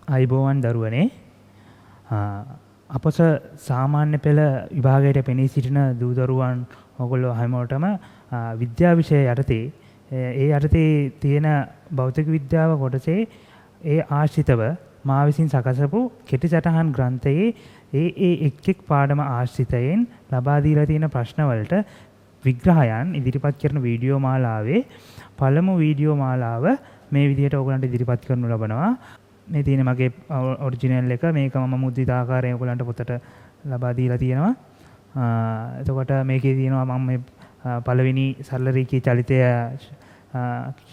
අයිබෝවන් දරුවනේ අපොස සාමාන්‍ය පෙළ විභාගයට පෙනී සිටින දූදරුවන් ඔගොල්ලෝ හැමෝටම විද්‍යා විෂය යටතේ ඒ යටතේ තියෙන භෞතික විද්‍යාව කොටසේ ඒ ආශ්‍රිතව මා විසින් සකසපු කෙටි සටහන් ග්‍රන්ථයේ ඒ එක් පාඩම ආශ්‍රිතයෙන් ලබා දීලා තියෙන ප්‍රශ්න වලට විග්‍රහයන් ඉදිරිපත් කරන වීඩියෝ මාලාවේ පළමු වීඩියෝ මාලාව මේ විදිහට ඔයගලන්ට ඉදිරිපත් කරනු ලබනවා. මේ තියෙන මගේ ඔරිජිනල් එක මේක මම මුද්‍රිත ආකාරයෙන් ඔයගලන්ට පොතට ලබා දීලා තියෙනවා. එතකොට මේකේ තියෙනවා මම මේ පළවෙනි සරල රේඛීය චලිතය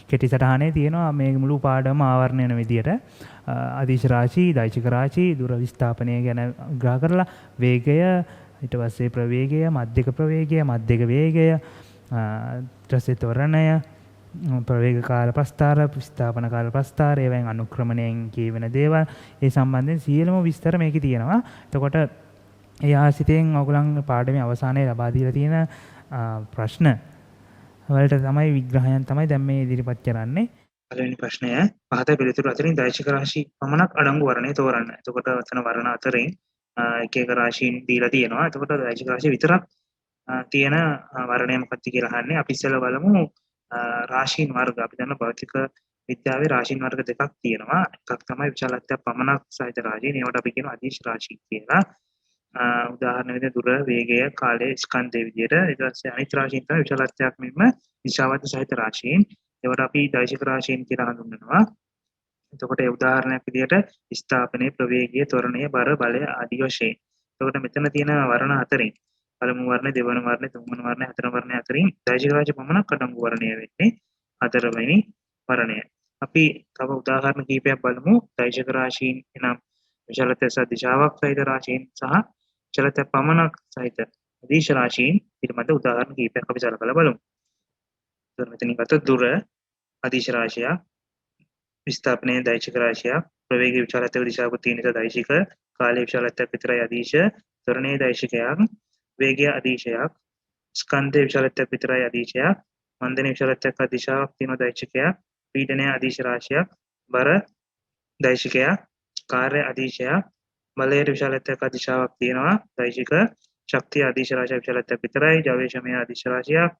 කෙටි සටහනේ තියෙනවා මේ මුළු පාඩම ආවරණය වෙන විදිහට අදිශ රාශි, දෛශික රාශි, දුර විස්ථාපනය ගැන විග්‍රහ කරලා වේගය, ඊට පස්සේ ප්‍රවේගය, මධ්‍යක ප්‍රවේගය, මධ්‍යක වේගය, ඊට පස්සේ ත්වරණය, ප්‍රවේග කාල ප්‍රස්ථාර, විස්ථාපන කාල ප්‍රස්ථාර, ඒවෙන් අනුක්‍රමණයෙන් කියවෙන දේවල් ඒ සම්බන්ධයෙන් සියලුම විස්තර මේකේ තියෙනවා. එතකොට ඒ ආසිතෙන් ඔයගොල්ලන් පාඩමේ අවසානයේ ලබා දීලා තියෙන ප්‍රශ්න වලට තමයි විග්‍රහයන් තමයි දැන් මේ ඉදිරිපත් කරන්නේ. පළවෙනි ප්‍රශ්නය පහත පිළිතුරු අතරින් දෛශික රාශි පමණක් අඩංගු වර්ණය තෝරන්න. එතකොට වචන වර්ණ අතරින් එක එක රාශීන් දීලා තියෙනවා. එතකොට දෛශික රාශිය විතරක් තියෙන වර්ණය මොකක්ද කියලා අහන්නේ. අපි ඉස්සෙල්ලා බලමු රාශීන් වර්ග. අපි දන්න භෞතික විද්‍යාවේ රාශීන් වර්ග දෙකක් තියෙනවා. එකක් තමයි විශාලත්වය පමණක් සහිත රාශීන්. ඒවට අපි කියනවා අදිශ රාශී කියලා. උදාහරණ විදිහට දුර, වේගය, කාලය, ස්කන්ධය විදිහට. ඊට පස්සේ අනිත් රාශීන් තමයි විශාලත්වයක් මෙන්ම දිශාවත් සහිත රාශීන්. ඒවට අපි දෛශික රාශීන් කියලා හඳුන්වනවා. එතකොට ඒ උදාහරණයක් විදිහට ස්ථාපනයේ, ප්‍රවේගය, ත්වරණය, බර, බලය ආදී වශයෙන්. එතකොට මෙතන තියෙන වර්ණ හතරෙන් පළමු වර්ණය, දෙවන වර්ණය, තුන්වන වර්ණය, හතරවන වර්ණය අතරින් දෛශික රාශිය පමණක් අඩංගු වර්ණය වෙන්නේ හතරවෙනි වර්ණය. අපි තව උදාහරණ කිහිපයක් බලමු. දෛශික රාශීන් එනම් විශාලත්වය සහ දිශාවක් සහිත රාශීන් සහ විශාලත්වය පමණක් සහිත අදිශ රාශීන් පිළිබඳ උදාහරණ කිහිපයක් අපි සලකලා බලමු. මෙතනින් ගත්තොත් දුර අදිශ රාශියක්, විස්ථාපනයේ දෛශික රාශියක්, ප්‍රවේගය විශාලත්වය දිශාවක තියෙන නිසා දෛශික, කාලය විශාලත්වයක් විතරයි අදිශ, ත්වරණයේ දෛශිකයක්, වේගය අදිශයක්, ස්කන්ධය විශාලත්වයක් විතරයි අදිශයක්, මන්දන විශාලත්වයක් දිශාවක් තියෙන දෛශිකයක්, පීඩනය අදිශ රාශියක්, බර දෛශිකයක්, කාර්ය අදිශයක්, බලයේ විශාලත්වයක් දිශාවක් තියෙනවා දෛශික, ශක්තිය අදිශ රාශියක් විශාලත්වයක් විතරයි, ජවේශමය අදිශ රාශියක්,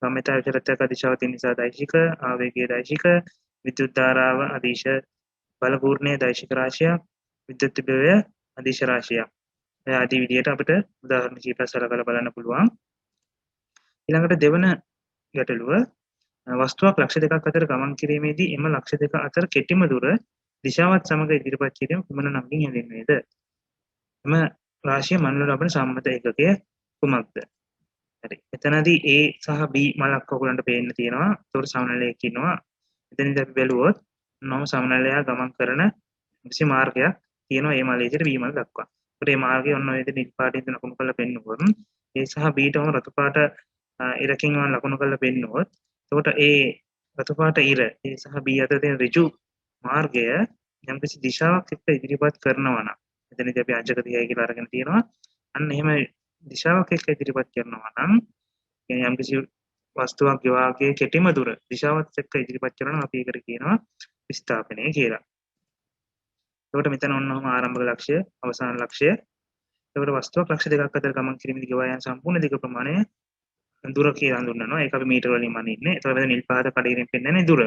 ගම්මිතා විශාලත්වයක් දිශාවක් තියෙන නිසා දෛශික, ආවේගය දෛශික, විද්‍යුත් ධාරාව අදිශ බලපූර්ණයේ දෛශික රාශියක්, විද්‍යුත් විභවය අදිශ රාශියක්. ඒ ආදී විදිහට අපිට උදාහරණ කිහිපයක් සලකලා බලන්න පුළුවන්. ඊළඟට දෙවන ගැටලුව වස්තුවක් ලක්ෂ දෙකක් අතර ගමන් කිරීමේදී එම ලක්ෂ දෙක අතර කෙටිම දුර දිශාවත් සමග ඉදිරිපත් කිරීම කුමන නමකින් හැඳින්වේද? එම රාශිය මන්වල ලබන සම්මත ඒකකය කුමක්ද? හරි. එතනදී A සහ B මලක් ඔයගලන්ට පේන්න තියෙනවා. ඒතකොට සමනලයක් ඉන්නවා. එතනදී අපි බැලුවොත් නම සමනලයා ගමන් කරන කිසි මාර්ගයක් තියෙනවා A මලේ ඉදිරියට B මල දක්වා. ඒකට මේ මාර්ගය ඔන්න ඔය විදිහට නිල් පාටින් ලකුණු කරලා පෙන්නුවොත් A සහ B ටම රතු පාට ඉරකින් වань ලකුණු කරලා පෙන්නුවොත් එතකොට ඒ රතු පාට ඉර A සහ B අතර තියෙන ඍජු මාර්ගය යම්කිසි දිශාවක් එක්ක ඉදිරිපත් කරනවා නම් එතනදී අපි අංශක 30යි කියලා අරගෙන තියෙනවා. අන්න එහෙම දිශාවක් එක්ක ඉදිරිපත් කරනවා නම් කියන්නේ යම්කිසි වස්තුවක් වාගේ කෙටිම දුර දිශාවත් එක්ක ඉදිරිපත් කරනවා අපි ඒකට කියනවා විස්ථාපනය කියලා. එතකොට මෙතන ඔන්නෝම ආරම්භක ලක්ෂ්‍ය, අවසාන ලක්ෂ්‍ය. එතකොට වස්තුවක් ලක්ෂ දෙකක් අතර ගමන් කිරීමේදී ගෙවා යන සම්පූර්ණ දිග ප්‍රමාණය දුර කියලා හඳුන්වනවා. ඒක අපි මීටර වලින් මනින්නේ. එතකොට මෙතන නිල් පාට කඩේකින් පෙන්නන්නේ දුර.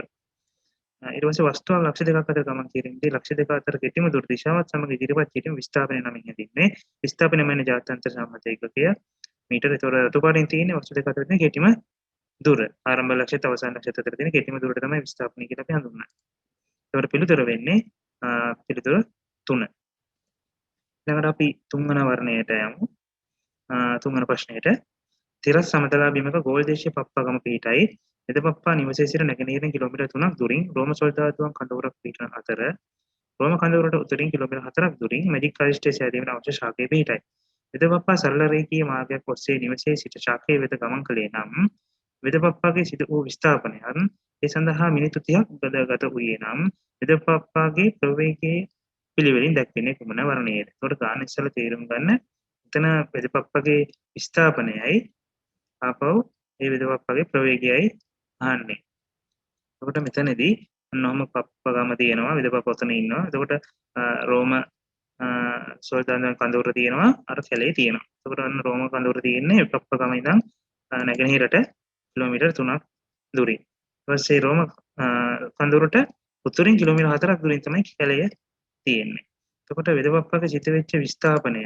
ඊට පස්සේ වස්තුවක් ලක්ෂ දෙකක් අතර ගමන් කිරීමේදී ලක්ෂ දෙක අතර කෙටිම දුර දිශාවත් සමග ඉදිරිපත් කිරීම විස්ථාපනය නමින් හැඳින්වේ. විස්ථාපනය මෙන්න ජාත්‍යන්තර සම්මත ඒකකය මීටර. ඒතකොට රතු පාටින් තියෙන්නේ වස්තු දෙක අතර තියෙන කෙටිම දුර. ආරම්භ ලක්ෂ්‍යත් අවසාන ලක්ෂ්‍යත් අතර තියෙන කෙටිම දුරට තමයි විස්ථාපනය කියලා අපි හඳුන්වන්නේ. ඒකට පිළිතුර වෙන්නේ පිළිතුර 3. ඊළඟට අපි තුන්වන වර්ණයට යමු. තුන්වන ප්‍රශ්නයට තිරස් සමතලා බිමක ගෝල් දේශීය පප්පගම පිහිටයි. එදපප්පා නිවසේ සිට නැගෙනහිරින් කිලෝමීටර් 3ක් දුරින් රෝම සොල්දාදුවන් කඳවුරක් පිහිටන අතර රෝම කඳවුරට උතුරින් කිලෝමීටර් 4ක් දුරින් මැජික් කාරිස්ටේ සෑදීමට අවශ්‍ය ශාකය පිහිටයි. එදපප්පා සරල රේඛීය මාර්ගයක් ඔස්සේ නිවසේ සිට ශාකය වෙත ගමන් කළේ නම් එදපප්පාගේ සිදු වූ විස්ථාපනයත් ඒ සඳහා මිනිත්තු 30ක් ගත වූයේ නම් එදපප්පාගේ ප්‍රවේගයේ පිළිවෙලින් දැක්වෙන්නේ කුමන වර්ණයේද? ඒකට ගාන ඉස්සලා තේරුම් ගන්න. එතන එදපප්පාගේ විස්ථාපනයයි ආපහු ඒ එදපප්පාගේ ප්‍රවේගයයි අහන්නේ. එතකොට මෙතනදී ඔන්නෝම පප්පගම තියෙනවා විදපප ඔතන ඉන්නවා. එතකොට රෝම සෝල්දාන කඳවුර තියෙනවා අර කැලේ තියෙනවා. එතකොට ඔන්න රෝම කඳවුර තියෙන්නේ පප්පගම ඉඳන් නැගෙනහිරට කිලෝමීටර් 3ක් දුරින්. ඊට පස්සේ රෝම කඳවුරට උතුරින් කිලෝමීටර් 4ක් දුරින් තමයි කැලේ තියෙන්නේ. එතකොට වෙදපප්පගේ සිට වෙච්ච විස්ථාපනය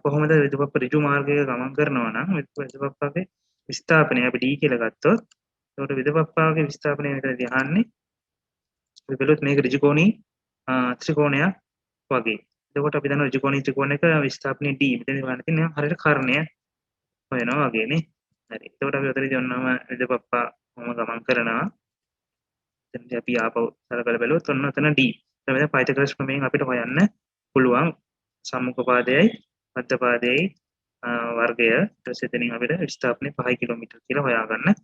කොහොමද වෙදපප්ප ඍජු මාර්ගයක ගමන් කරනවා නම් වෙදපප්පගේ විස්ථාපනය අපි D කියලා ගත්තොත් එතකොට වෙදපප්පගේ විස්ථාපනය මෙතනදී අහන්නේ අපි බලුවොත් මේක ඍජුකෝණී ත්‍රිකෝණයක් වගේ. එතකොට අපි දන්නවා ඍජුකෝණී ත්‍රිකෝණයක විස්ථාපනය D මෙතන ගන්න තියෙන හරියට කර්ණය හොයනවා වගේ නේ. හරි. එතකොට අපි උතනදී ඔන්නම වෙදපප්පා මොම ගමන් කරනවා. එතනදී අපි ආපහු සලකලා බලුවොත් ඔන්න ඔතන D. එතන පයිතගොරස් ප්‍රමේයෙන් අපිට හොයන්න පුළුවන් සම්මුඛ පාදයයි මධ්‍ය පාදයයි වර්ගය ඊට පස්සේ එතනින් අපිට විස්ථාපනය 5 කිලෝමීටර් කියලා හොයාගන්න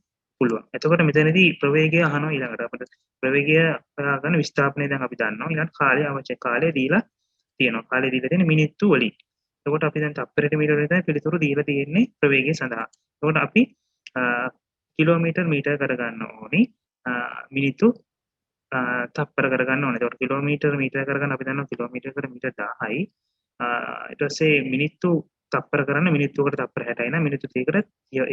පුළුවන්. එතකොට මෙතනදී ප්‍රවේගය අහනවා ඊළඟට අපිට ප්‍රවේගය හොයාගන්න විස්ථාපනය දැන් අපි දන්නවා. ඊළඟට කාලය අවශ්‍ය කාලය දීලා තියෙනවා. කාලය දීලා තියෙන්නේ මිනිත්තු වලින්. එතකොට අපි දැන් තප්පරයට මීටර වලින් පිළිතුරු දීලා තියෙන්නේ ප්‍රවේගය සඳහා. එතකොට අපි කිලෝමීටර් මීටර කරගන්න ඕනි. මිනිත්තු තප්පර කරගන්න ඕනේ. එතකොට කිලෝමීටර් මීටර කරගන්න අපි දන්නවා කිලෝමීටරයකට මීටර 1000යි. ඊට පස්සේ මිනිත්තු තප්පර කරන්න මිනිත්තුවකට තප්පර 60යි නම් මිනිත්තු 30කට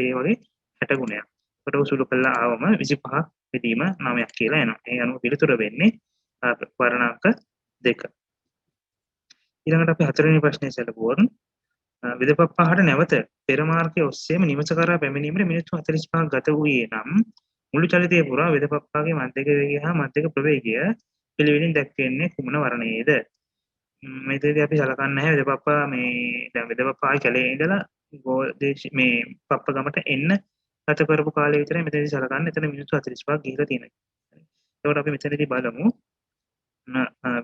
ඒ වගේ 60 ගුණයක්. ඒකට උසුළු කළා ආවම 25 බෙදීම 9ක් කියලා එනවා. ඒ අනුව පිළිතුර වෙන්නේ වර්ණාංක 2. ඊළඟට අපි හතරවෙනි ප්‍රශ්නේ සැලකුවොත් විදපප්පාහට නැවත පෙර මාර්ගයේ ඔස්සේම නිවස කරා පැමිණීමට මිනිත්තු 45ක් ගත වූයේ නම් මුළු චලිතය පුරා විදපප්පාගේ මධ්‍යක වේගය හා මධ්‍යක ප්‍රවේගය පිළිවෙලින් දැක්වෙන්නේ කුමන වර්ණයේද? මෙතනදී අපි සලකන්නේ නැහැ විදපප්පා මේ දැන් විදපප්පා කැලේ ඉඳලා මේ පප්පගමට එන්න ගත කරපු කාලය විතරයි මෙතනදී සලකන්නේ. එතන මිනිත්තු 45ක් ගිහිලා තියෙනවා. ඒකට අපි මෙතනදී බලමු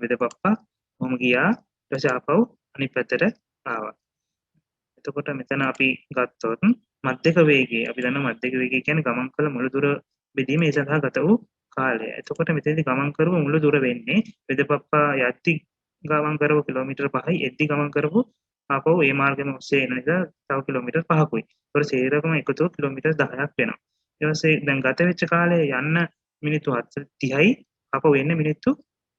විදපප්පා කොහොම ගියා ඊට පස්සේ ආපහු අනිත් පැත්තට ආවා. එතකොට මෙතන අපි ගත්තොත් මධ්‍යක වේගය අපි දන්නවා මධ්‍යක වේගය කියන්නේ ගමන් කළ මුළු දුර බෙදීම ඒ සඳහා ගත වූ කාලය. එතකොට මෙතනදී ගමන් කරපු මුළු දුර වෙන්නේ වෙදපප්පා යද්දි ගමන් කරපු කිලෝමීටර් 5යි එද්දි ගමන් කරපු ආපහු ඒ මාර්ගෙම ඔස්සේ එන නිසා තව කිලෝමීටර් 5කුයි. ඒතකොට සේරකම එකතුව කිලෝමීටර් 10ක් වෙනවා. ඊට පස්සේ දැන් ගත වෙච්ච කාලය යන්න මිනිත්තු 30යි ආපහු එන්නේ මිනිත්තු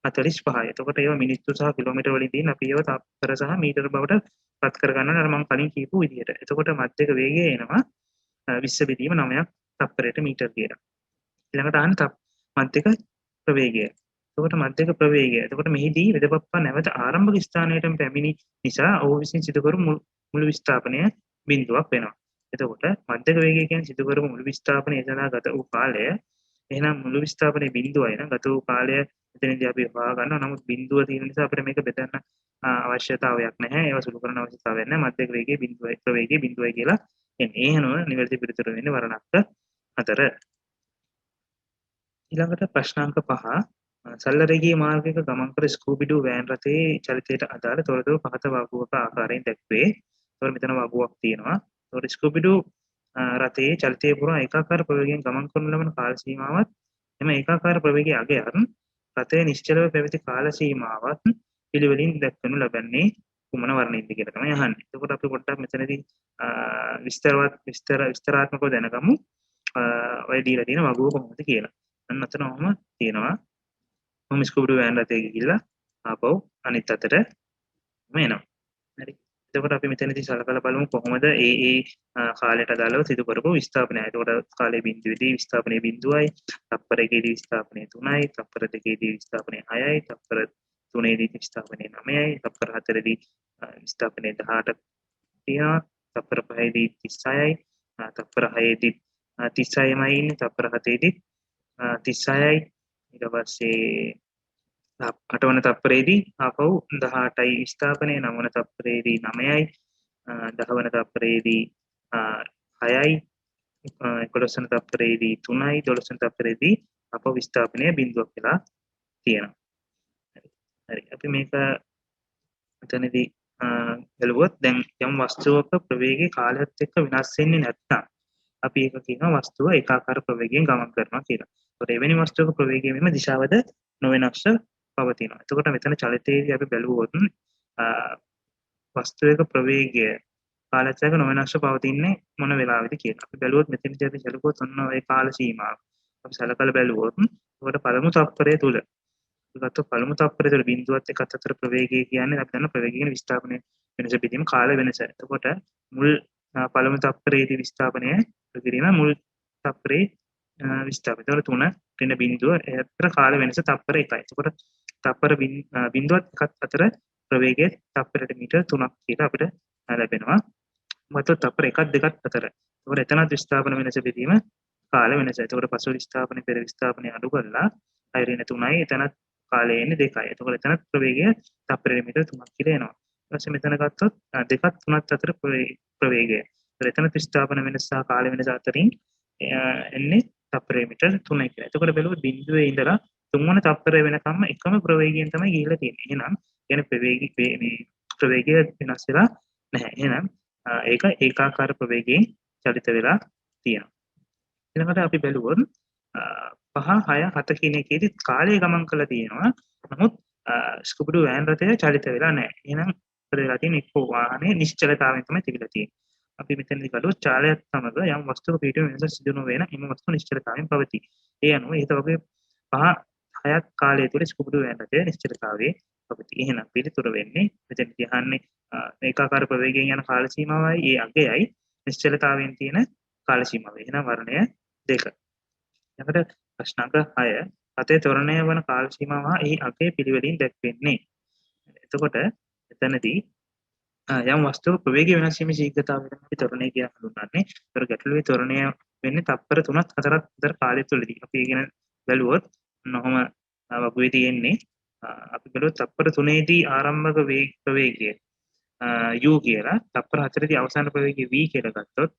45යි. එතකොට ඒවා මිනිත්තු සහ කිලෝමීටර් වලින් තියෙන අපි ඒවා තප්පර සහ මීටර බවට පත් කරගන්නවා අර මම කලින් කියපු විදිහට. එතකොට මධ්‍යක වේගය එනවා 20 බෙදීම 9ක් තප්පරයට මීටර කියලා. ඊළඟට අහන්න මධ්‍යක ප්‍රවේගය. එතකොට මධ්‍යක ප්‍රවේගය. එතකොට මෙහිදී වෙදපප්පා නැවත ආරම්භක ස්ථානයටම පැමිණි නිසා ඔහු විසින් සිදු කරු මුළු විස්ථාපනය බිඳුවක් වෙනවා. එතකොට මධ්‍යක වේගය කියන්නේ සිදු කරපු මුළු විස්ථාපනය සඳහා ගත වූ කාලය. එහෙනම් මුළු විස්ථාපනයේ බිඳුවයි නම් ගත වූ කාලය එතනදී අපි හොයා ගන්නවා. නමුත් බිඳුව තියෙන නිසා අපිට මේක බෙදන්න අවශ්‍යතාවයක් නැහැ. ඒවා සුළු කරන්න අවශ්‍යතාවයක් නැහැ. මධ්‍යක වේගයේ බිඳුවයි ප්‍රවේගයේ බිඳුවයි කියලා එන්නේ. ඒ අනුව නිවැරදි පිළිතුර වෙන්නේ වර්ණාංක 4. ඊළඟට ප්‍රශ්නාංක 5 සල්ලරේගිය මාර්ගයක ගමන් කර ස්කූබිඩු වෑන් රථයේ චලිතයට අදාළ තොරතුරු පහත වගුවක ආකාරයෙන් දැක්වේ. ඒතකොට මෙතන වගුවක් තියෙනවා. ඒතකොට ස්කූබිඩු රථයේ චලිතය පුරා ඒකාකාර ප්‍රවේගයෙන් ගමන් කරනු ලබන කාල සීමාවත් එම ඒකාකාර ප්‍රවේගයේ අගයත් රථයේ නිශ්චලව පැවති කාල සීමාවත් පිළිවෙලින් දක්වනු ලබන්නේ කුමන වර්ණයෙන්ද කියලා තමයි අහන්නේ. එතකොට අපි පොඩ්ඩක් මෙතනදී විස්තරාත්මකව දැනගමු. ඔය දීලා තියෙන වගුව කොහොමද කියලා. අන්න අතන ඔහම තියෙනවා. මොම ස්කූබිඩු වෑන් රථයේ ගිහිල්ලා ආපහු අනිත් අතට එනවා. හරි. එතකොට අපි මෙතනදී සලකලා බලමු කොහොමද ඒ කාලයට අදාළව සිදු කරපු විස්ථාපනය. එතකොට කාලයේ බිඳුවේදී විස්ථාපනයේ බිඳුවයි, තප්පර එකේදී විස්ථාපනයේ 3යි, තප්පර දෙකේදී විස්ථාපනයේ 6යි, තප්පර 3ේදී විස්ථාපනයේ 9යි, තප්පර 4ේදී විස්ථාපනයේ 18ක් තියෙනවා, තප්පර 5ේදී 36යි, තප්පර 6ේදී 36යිමයි ඉන්නේ, තප්පර 7ේදී 36යි. ඊට පස්සේ 8 වන තප්පරේදී ආපහු 18යි විස්ථාපනය, 9 වන තප්පරේදී 9යි, 10 වන තප්පරේදී 6යි, 11 වන තප්පරේදී 3යි, 12 වන තප්පරේදී ආපහු විස්ථාපනය බිඳුවක් වෙලා තියෙනවා. හරි. අපි මේක එතනදී බලුවොත් දැන් යම් වස්තුවක ප්‍රවේගයේ කාලයත් එක්ක වෙනස් වෙන්නේ නැත්නම් අපි ඒක කියනවා වස්තුව ඒකාකාර ප්‍රවේගයෙන් ගමන් කරනවා කියලා. ඒකට එවැනි වස්තුවක ප්‍රවේගය මෙම දිශාවද නොවෙනස්ව පවතිනවා. එතකොට මෙතන චලිතයේදී අපි බැලුවොත් වස්තුවක ප්‍රවේගය කාලයත් එක්ක නොවෙනස්ව පවතින්නේ මොන වෙලාවෙද කියලා. අපි බැලුවොත් මෙතනදී අපි සැලකුවොත් ඔන්න ඔය කාල සීමාව. අපි සලකලා බැලුවොත් එතකොට පළමු තප්පරය තුල ගත්තොත් පළමු තප්පරය තුල බිඳුවත් එකත් අතර ප්‍රවේගය කියන්නේ අපි දන්න ප්‍රවේගය කියන විස්ථාපනය වෙනස බෙදීම කාල වෙනස. එතකොට මුල් පළමු තප්පරයේදී විස්ථාපනය කිරීම මුල් තප්පරේ විස්ථාපනය. එතකොට 3 වෙන බිඳුව අතර කාල වෙනස තප්පර 1යි. එතකොට තප්පර බිඳුවත් එකත් අතර ප්‍රවේගය තප්පරයට මීටර් 3ක් කියලා අපිට ලැබෙනවා. මොකද තප්පර 1ක් 2ක් අතර. එතකොට එතනත් විස්ථාපන වෙනස බෙදීම කාල වෙනස. එතකොට පසු විස්ථාපනය පෙර විස්ථාපනය අඩු කරලා අයිරින 3යි එතනත් කාලය එන්නේ 2යි. එතකොට එතනත් ප්‍රවේගය තප්පරයට මීටර් 3ක් කියලා එනවා. ඊට පස්සේ මෙතන ගත්තොත් 2ක් 3ක් අතර ප්‍රවේගය. එතකොට එතන විස්ථාපන වෙනස සහ කාල වෙනස අතරින් එන්නේ තප්පරයට මීටර් 3යි කියලා. එතකොට බැලුවොත් බිඳුවේ ඉඳලා තුන්වන තප්පරය වෙනකම්ම එකම ප්‍රවේගයෙන් තමයි ගිහිල්ලා තියෙන්නේ. එහෙනම් කියන්නේ ප්‍රවේගය වෙනස් වෙලා නැහැ. එහෙනම් ඒක ඒකාකාර ප්‍රවේගයෙන් චලිත වෙලා තියෙනවා. ඊළඟට අපි බැලුවොත් 5 6 7 කියන එකේදී කාලය ගමන් කරලා තියෙනවා. නමුත් ස්කුබඩු වෑන් රථය චලිත වෙලා නැහැ. එහෙනම් වෙලා තියෙන එක්ක වාහනේ නිශ්චලතාවයෙන් තමයි තිබිලා තියෙන්නේ. අපි මෙතනදී බලුවොත් චාලයක් සමග යම් වස්තුවක පිටුම වෙනස සිදු නොවන එම වස්තුව නිශ්චලතාවයෙන් පවතී. ඒ අනුව ඊට වගේ 5 6ක් කාලය තුළ ස්කුබඩු වෑන් රථය නිශ්චලතාවයේ පවතී. එහෙනම් පිළිතුර වෙන්නේ මෙතනදී අහන්නේ ඒකාකාර ප්‍රවේගයෙන් යන කාල සීමාවයි ඒ අගයයි නිශ්චලතාවයෙන් තියෙන කාල සීමාව. එහෙනම් වර්ණය 2. ඊළඟට ප්‍රශ්න අංක 6 රථයේ ත්වරණය වන කාල සීමාව හා එහි අගය පිළිවෙලින් දැක්වෙන්නේ. එතකොට එතනදී යම් වස්තුවක ප්‍රවේගය වෙනස් වීමේ ශීඝ්‍රතාවය තමයි ත්වරණය කියලා හඳුන්වන්නේ. ඒතර ගැටලුවේ ත්වරණය වෙන්නේ තප්පර 3ක් 4ක් අතර කාලය තුළදී. අපි ඉගෙන බැලුවොත් නොහොම වගුවේ තියෙන්නේ අපි බැලුවොත් තප්පර 3ේදී ආරම්භක ප්‍රවේගය u කියලා තප්පර 4ේදී අවසාන ප්‍රවේගය v කියලා ගත්තොත්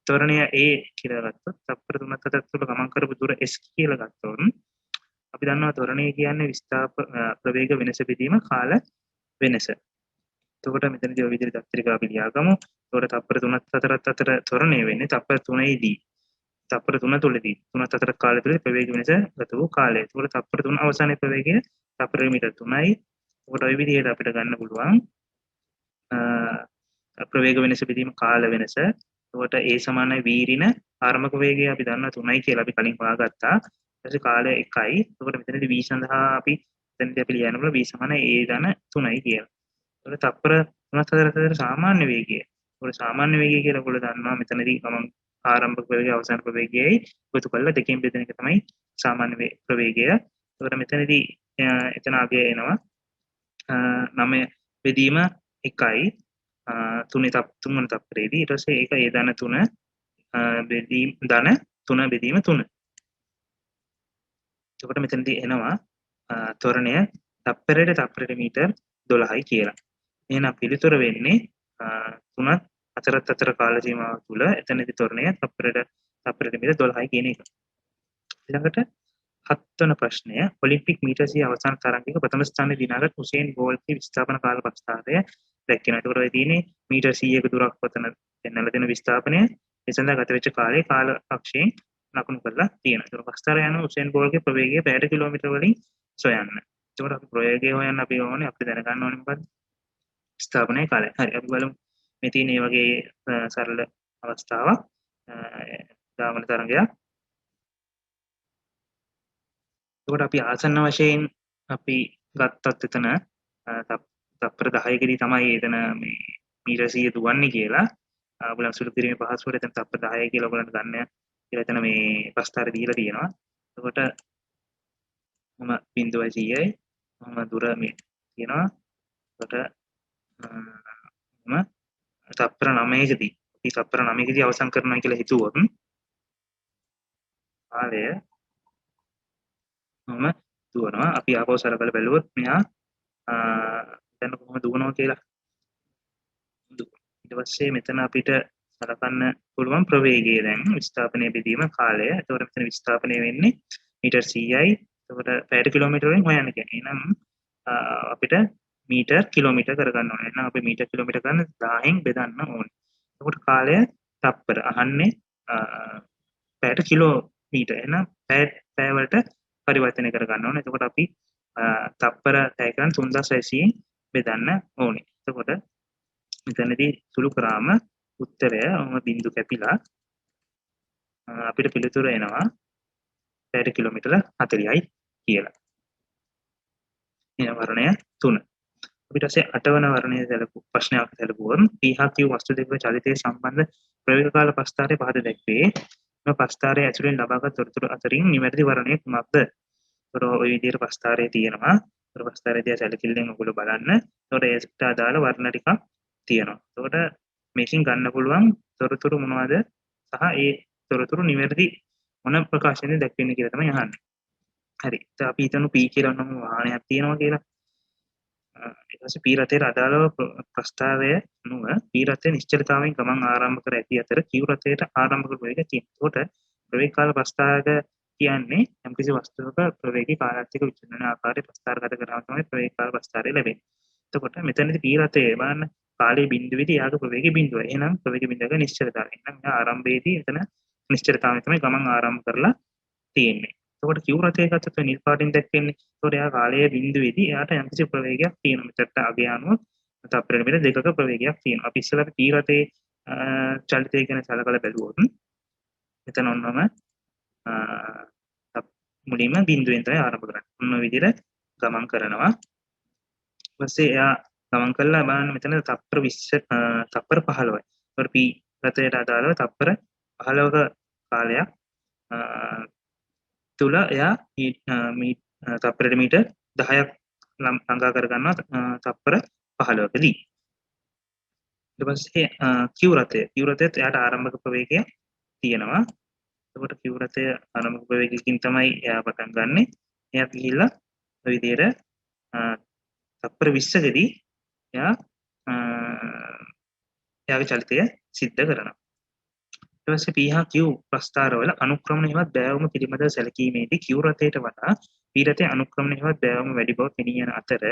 ත්වරණය a කියලා ගත්තොත් තප්පර 3ක් අතර තුළ ගමන් කරපු දුර s කියලා ගත්තොත් අපි දන්නවා ත්වරණය කියන්නේ විස්ථාප ප්‍රවේග වෙනස බෙදීම කාල වෙනස. එතකොට මෙතනදී ඔය විදිහට දත්තරික අපි ලියාගමු. එතකොට තප්පර 3ක් 4ක් අතර ත්වරණය වෙන්නේ තප්පර 3ේදී. තප්පර 3 තුළදී 3ක් 4ක් කාලය තුළදී ප්‍රවේග වෙනස ගත වූ කාලය. එතකොට තප්පර 3 අවසානයේ ප්‍රවේගය තප්පර මීටර් 3යි. එතකොට ඔය විදිහට අපිට ගන්න පුළුවන් ප්‍රවේග වෙනස බෙදීම කාල වෙනස. එතකොට a සමානයි v ඍණ ආරම්භක වේගය අපි දන්නවා 3යි කියලා අපි කලින් හොයාගත්තා. ඊට පස්සේ කාලය 1යි. එතකොට මෙතනදී v සඳහා අපි මෙතනදී අපි ලියනවා v සමානයි a ධන 3යි කියලා. එතකොට තප්පර 3ක් 4ක් අතර සාමාන්‍ය වේගය. එතකොට සාමාන්‍ය වේගය කියලා ඔයගොල්ලෝ දන්නවා මෙතනදී ගමන් ආරම්භක වේගය අවසාන ප්‍රවේගයයි එකතු කරලා දෙකෙන් බෙදෙන එක තමයි සාමාන්‍ය ප්‍රවේගය. එතකොට මෙතනදී එතන අගය එනවා 9 බෙදීම 1යි තුන්වන තප්පරේදී ඊට පස්සේ ඒක a ධන 3 බෙදීම ධන 3 බෙදීම 3. එතකොට මෙතනදී එනවා ත්වරණය තප්පරයට මීටර් 12යි කියලා. එහෙනම් පිළිතුර වෙන්නේ 3ක් 4ක් අතර කාල සීමාව තුළ එතනදී ත්වරණය තප්පරයට මීටර් 12යි කියන එක. ඊළඟට 7 වන ප්‍රශ්නය ඔලිම්පික් මීටර් 100 අවසාන තරගයක ප්‍රථම ස්ථානයේ දිනාගත් හුසේන් බෝල්ට්ගේ විස්ථාපන කාල ප්‍රස්ථාරය දැක්කෙනවා. ඒකට ඔය තියෙන්නේ මීටර් 100ක දුරක් පතන පෙන්වලා දෙන විස්ථාපනය ඒ සඳහා ගත වෙච්ච කාලය කාල අක්ෂයෙන් ලකුණු කරලා තියෙනවා. ඒක ප්‍රස්ථාරය යන හුසේන් බෝල්ට්ගේ ප්‍රවේගය පැයට කිලෝමීටර වලින් සොයන්න. ඒකට අපි ප්‍රවේගය හොයන්න අපි ඕනේ අපිට දැනගන්න ඕනේ මොකද්ද? විස්ථාපනයේ කාලය. හරි අපි බලමු මේ තියෙන මේ වගේ සරල අවස්ථාවක් දාමන තරංගයක්. එතකොට අපි ආසන්න වශයෙන් අපි ගත්තත් එතන තප්පර 10කදී තමයි එතන මේ මීටර් 100 දුවන්නේ කියලා. ඔයගොල්ලන් සුළු කිරීමේ පහසුවට එතන තප්පර 10 කියලා ඔයගොල්ලන්ට ගන්න කියලා එතන මේ ප්‍රස්ථාරය දීලා තියෙනවා. එතකොට මම 0.100යි මම දුර මේ තියෙනවා. එතකොට මම තප්පර 9කදී අපි තප්පර 9කදී අවසන් කරනවා කියලා හිතුවොත් කාලය මම දුවනවා. අපි ආපහු සරකලා බැලුවොත් මෙහා දැන් කොහොමද දුවනවා කියලා. ඊට පස්සේ මෙතන අපිට සලකන්න පුළුවන් ප්‍රවේගය දැන් විස්ථාපනය බෙදීම කාලය. එතකොට මෙතන විස්ථාපනය වෙන්නේ මීටර් 100යි. එතකොට පැයට කිලෝමීටර වලින් හොයන්න කියන්නේ. එහෙනම් අපිට මීටර් කිලෝමීටර කරගන්න ඕනේ. එහෙනම් අපි මීටර් කිලෝමීටර ගන්න 1000න් බෙදන්න ඕනේ. එතකොට කාලය තප්පර අහන්නේ පැයට කිලෝමීටර. එහෙනම් පැය වලට පරිවර්තනය කරගන්න ඕනේ. එතකොට අපි තප්පර පැය කරන් 3600න් බෙදන්න ඕනේ. එතකොට මෙතනදී සුළු කරාම උත්තරය බිඳු කැපිලා අපිට පිළිතුර එනවා පැයට කිලෝමීටර 40යි කියලා. එන වර්ණය 3. ඊට පස්සේ 8 වන වර්ණය ප්‍රශ්නයක් සැලකුවොත් P හා Q වස්තු දෙක චලිතයේ සම්බන්ධ ප්‍රවේග කාල ප්‍රස්ථාරයේ පහත දැක්වේ. මේ ප්‍රස්ථාරයේ ඇතුළෙන් ලබාගත් තොරතුරු අතරින් නිවැරදි වර්ණය කුමක්ද? ඒතර ඔය විදිහට ප්‍රස්ථාරයේ තියෙනවා. ඒතර ප්‍රස්ථාරයේ තියා සැලකිල්ලෙන් ඔයගොල්ලෝ බලන්න. ඒතර ඒකට අදාළ වර්ණ ටිකක් තියෙනවා. ඒතකොට මේකෙන් ගන්න පුළුවන් තොරතුරු මොනවද? සහ ඒ තොරතුරු නිවැරදි මොන ප්‍රකාශනයෙන් දැක්වෙන්නේ කියලා තමයි අහන්නේ. හරි. ඉතින් අපි හිතමු P කියලා නම් වාහනයක් තියෙනවා කියලා. ඊට පස්සේ P රථයේ අදාළව ප්‍රස්ථාරය අනුව P රථයේ නිශ්චලතාවයෙන් ගමන් ආරම්භ කර ඇති අතර Q රථයට ආරම්භක ප්‍රවේගය තියෙනවා. ඒකට ප්‍රවේග කාල ප්‍රස්ථාරක කියන්නේ යම්කිසි වස්තුවක ප්‍රවේගී කාලාත්මක විචලන ආකාරයේ ප්‍රස්ථාරගත කරනවා තමයි ප්‍රවේග කාල ප්‍රස්ථාරය ලැබෙන්නේ. එතකොට මෙතනදී P රථයේ බලන්න කාලයේ බිඳුවේදී යාගේ ප්‍රවේගය බිඳුව. එහෙනම් ප්‍රවේග බිඳුවක නිශ්චලතාවය. එහෙනම් මෙයා ආරම්භයේදී එතන නිශ්චලතාවය තමයි ගමන් ආරම්භ කරලා තියෙන්නේ. එතකොට Q රථය ගත්තොත් නිල් පාටින් දැක්වෙන්නේ. එතකොට එයා කාලයේ බිඳුවේදී එයාට යම්කිසි ප්‍රවේගයක් තියෙනවා. මෙතනට අගය අනුව තප්පරයට මෙතන දෙකක ප්‍රවේගයක් තියෙනවා. අපි ඉස්සෙල්ලා P රථයේ චලිතය ගැන සලකලා බැලුවොත් මෙතන ඔන්නම මුලින්ම බිඳුවෙන් තමයි ආරම්භ කරන්නේ. ඔන්න ඔය විදිහට ගමන් කරනවා. ඊපස්සේ එයා ගමන් කළා බලන්න මෙතන තප්පර 20 තප්පර 15යි. ඒතකොට P රථයට අදාළව තප්පර 15ක කාලයක් තුල එයා තප්පරයට මීටර් 10ක් ළඟා කර ගන්නවා තප්පර 15කදී. ඊට පස්සේ Q රථයත් එයාට ආරම්භක ප්‍රවේගය තියෙනවා. එතකොට Q රථය ආරම්භක ප්‍රවේගයකින් තමයි එයා පටන් ගන්නෙ. එයා ගිහිල්ලා ඔය විදිහට තප්පර 20කදී එයා එයාගේ චලිතය සිද්ධ කරනවා. ඊට පස්සේ P හා Q ප්‍රස්ථාරවල අනුක්‍රමණ හෙවත් බෑවුම පිළිබඳව සැලකීමේදී Q රථයට වඩා P රථයේ අනුක්‍රමණ හෙවත් බෑවුම වැඩි බව පෙනී යන අතර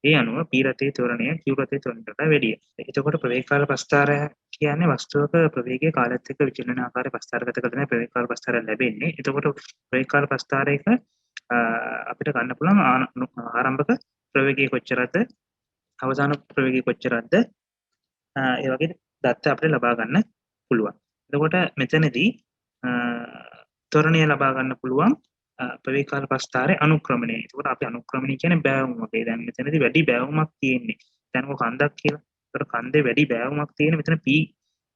ඒ අනුව P රථයේ ත්වරණය Q රථයේ ත්වරණයට වඩා වැඩිය. එතකොට ප්‍රවේග කාල ප්‍රස්ථාරය කියන්නේ වස්තුවක ප්‍රවේගයේ කාලයත් එක්ක විචලන ආකාරය ප්‍රස්ථාරගත කරන ප්‍රවේග කාල ප්‍රස්ථාරය ලැබෙන්නේ. එතකොට ප්‍රවේග කාල ප්‍රස්ථාරයක අපිට ගන්න පුළුවන් ආරම්භක ප්‍රවේගය කොච්චරද අවසාන ප්‍රවේගය කොච්චරද ඒ වගේ දත්ත අපිට ලබා ගන්න පුළුවන්. එතකොට මෙතනදී ත්වරණය ලබා ගන්න පුළුවන් ප්‍රවේග කාල ප්‍රස්ථාරයේ අනුක්‍රමණය. එතකොට අපි අනුක්‍රමණය කියන්නේ බෑවුම වගේ. දැන් මෙතනදී වැඩි බෑවුමක් තියෙන්නේ. දැන් ඔක කන්දක් කියලා. එතකොට කන්දේ වැඩි බෑවුමක් තියෙන මෙතන P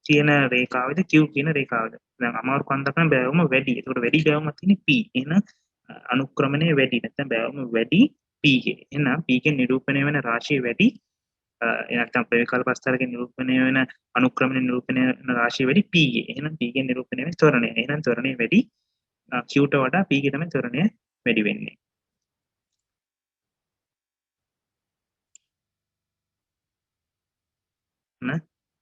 කියන රේඛාවේද Q කියන රේඛාවේද. දැන් අමාරු කන්දක් නම් බෑවුම වැඩි. එතකොට වැඩි බෑවුමක් තියෙන්නේ P. එහෙනම් අනුක්‍රමණය වැඩි. නැත්නම් බෑවුම වැඩි P එකේ. එහෙනම් P එකේ නිරූපණය වෙන රාශිය වැඩි. නැත්නම් ප්‍රවේග කාල ප්‍රස්ථාරකේ නිරූපණය වෙන අනුක්‍රමණය නිරූපණය වෙන රාශිය වැඩි P එකේ. එහෙනම් P එකේ නිරූපණය වෙන ත්වරණය. එහෙනම් ත්වරණය වැඩි Q ට වඩා P එකේ තමයි ත්වරණය වැඩි වෙන්නේ. න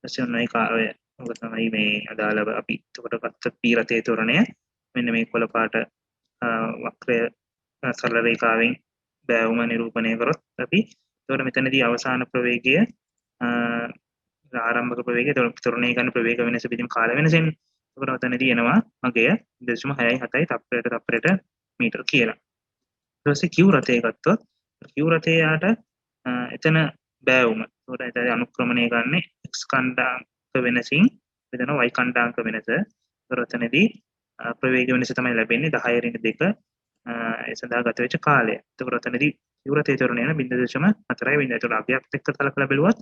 එසෙන්නයි කාර්යය. ඔබ තමයි මේ අදාළව අපි එතකොට ගත්ත P රථයේ ත්වරණය මෙන්න මේ කොළ පාට වක්‍රය සරල රේඛාවෙන් බෑවුම නිරූපණය කරොත් අපි එතකොට මෙතනදී අවසාන ප්‍රවේගය ආරම්භක ප්‍රවේගය ත්වරණය ගන්න ප්‍රවේග වෙනස පිටින් කාල වෙනසෙන් එතකොට මෙතනදී එනවා මගය 0.67යි තප්පරයට මීටර කියලා. ඊට පස්සේ Q රථය ගත්තොත් Q රථයට එතන බෑවුම එතකොට එතන අනුක්‍රමණය ගන්න x කණ්ඩාංක වෙනසින් එතන y කණ්ඩාංක වෙනස. එතකොට එතනදී ප්‍රවේග වෙනස තමයි ලැබෙන්නේ 10/2 ඒ සඳහා ගත වෙච්ච කාලය. එතකොට එතනදී Q රථයේ ත්වරණය 0.4යි වෙන්නේ. එතකොට අගයක් එක්ක සලකලා බලුවත්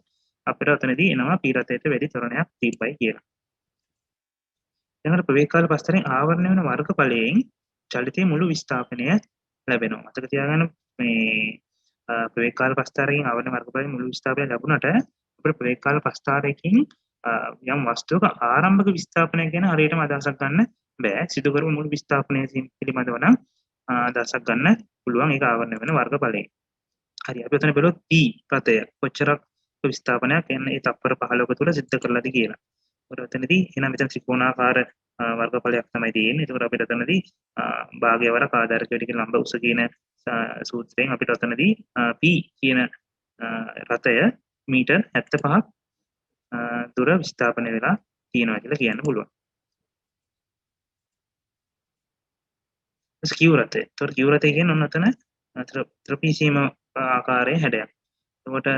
අපිට එතනදී එනවා P රථයට වැඩි ත්වරණයක් තිබ්බයි කියලා. ඊළඟට ප්‍රවේග කාල ප්‍රස්ථාරයෙන් ආවරණය වෙන වර්ගඵලයෙන් චලිතයේ මුළු විස්ථාපනය ලැබෙනවා. මතක තියාගන්න මේ ප්‍රවේග කාල ප්‍රස්ථාරයෙන් ආවරණ වර්ගඵලයෙන් මුළු විස්ථාපනය ලැබුණට අපිට ප්‍රවේග කාල ප්‍රස්ථාරයකින් යම් වස්තුවක ආරම්භක විස්ථාපනය ගැන හරියටම අදහසක් ගන්න බෑ. සිදු කරපු මුළු විස්ථාපනය පිළිබඳව නම් අදහසක් ගන්න පුළුවන් ඒක ආවරණය වෙන වර්ගඵලයෙන්. හරි අපි එතන බලුවොත් P රථය කොච්චරක් විස්ථාපනයක් කියන්නේ ඒ තප්පර 15ක තුල සිද්ධ කරලාද කියලා. ඒකට එතනදී එහෙනම් මෙතන ත්‍රිකෝණාකාර වර්ගඵලයක් තමයි තියෙන්නේ. ඒකට අපිට එතනදී භාග්‍යවරක් ආධාරක වැඩි කියන ලම්බ උස කියන සූත්‍රයෙන් අපිට එතනදී P කියන රථය මීටර් 75ක් දුර විස්ථාපනය වෙලා තියෙනවා කියලා කියන්න පුළුවන්. Q රථය. ඒතකොට Q රථය කියන්නේ ඔන්න එතන ත්‍රපීසියම ආකාරයේ හැඩයක්. එතකොට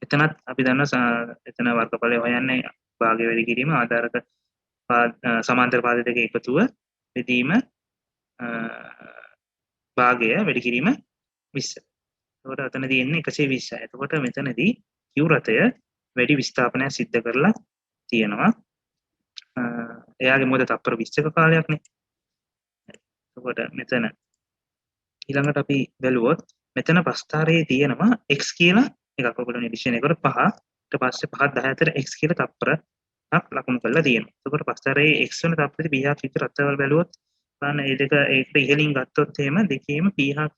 එතනත් අපි දන්නවා එතන වර්ගඵලය හොයන්නේ භාගය වැඩි කිරීම ආධාරක සමාන්තර පාද දෙක එකතුව බෙදීම භාගය වැඩි කිරීම 20. එතකොට අතන තියෙන්නේ 120යි. එතකොට මෙතනදී Q රථය වැඩි විස්ථාපනයක් සිද්ධ කරලා තියෙනවා. එයාගේ මොකද තප්පර 20ක කාලයක්නේ. එතකොට මෙතන ඊළඟට අපි බැලුවොත් මෙතන ප්‍රස්ථාරයේ තියෙනවා x කියලා එකක්. ඔයගොල්ලෝ නිරීක්ෂණය කරොත් 5. ඊට පස්සේ 5 10 අතර x කියලා තප්පරක් ලකුණු කරලා තියෙනවා. එතකොට ප්‍රස්ථාරයේ x වෙන තප්පරේ p හා q රටවල් බැලුවොත් බලන්න මේ දෙක ඒකට ඉහළින් ගත්තොත් එහෙම දෙකේම p හා q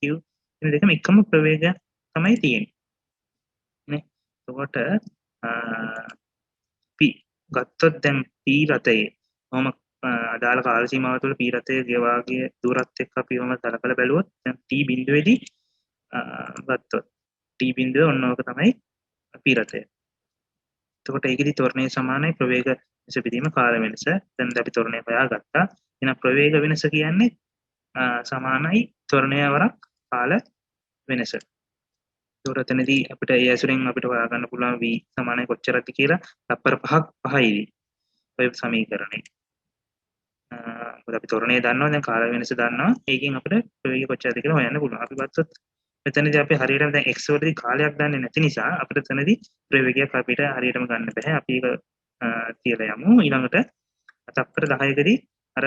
කියන දෙකම එකම ප්‍රවේගය තමයි තියෙන්නේ. නේ? එතකොට p ගත්තොත් දැන් p රටයේ කොහොම අදාළ කාල සීමාව තුළ p රටයේ ගෙවාගේ දුරත් එක්ක අපි වම සලකලා බැලුවොත් දැන් t බිඳුවේදී ගත්තොත් t බිඳුව ඔන්න ඕක තමයි p රටය. එතකොට ඒකෙදි ත්වරණය සමානයි ප්‍රවේග වෙනස පිරීම කාල වෙනස. දැන් අපි ත්වරණය හොයාගත්තා. එහෙනම් ප්‍රවේග වෙනස කියන්නේ සමානයි ත්වරණය වරක් කාල වෙනස. ඒතකොට එතනදී අපිට ඒ ඇසුරෙන් අපිට හොයාගන්න පුළුවන් v සමානයි කොච්චරද කියලා තප්පර 5ක් 5යි ඔය සමීකරණේ. මොකද අපි ත්වරණය දන්නවා දැන් කාල වෙනස දන්නවා. ඒකෙන් අපිට ප්‍රවේගය කොච්චරද කියලා හොයන්න පුළුවන්. අපි ගත්තොත් මෙතනදී අපි හරියටම දැන් x වලදී කාලයක් දන්නේ නැති නිසා අපිට එතනදී ප්‍රවේගයක් අපිට හරියටම ගන්න බෑ. අපි ඒක තියලා යමු. ඊළඟට තප්පර 10කදී අර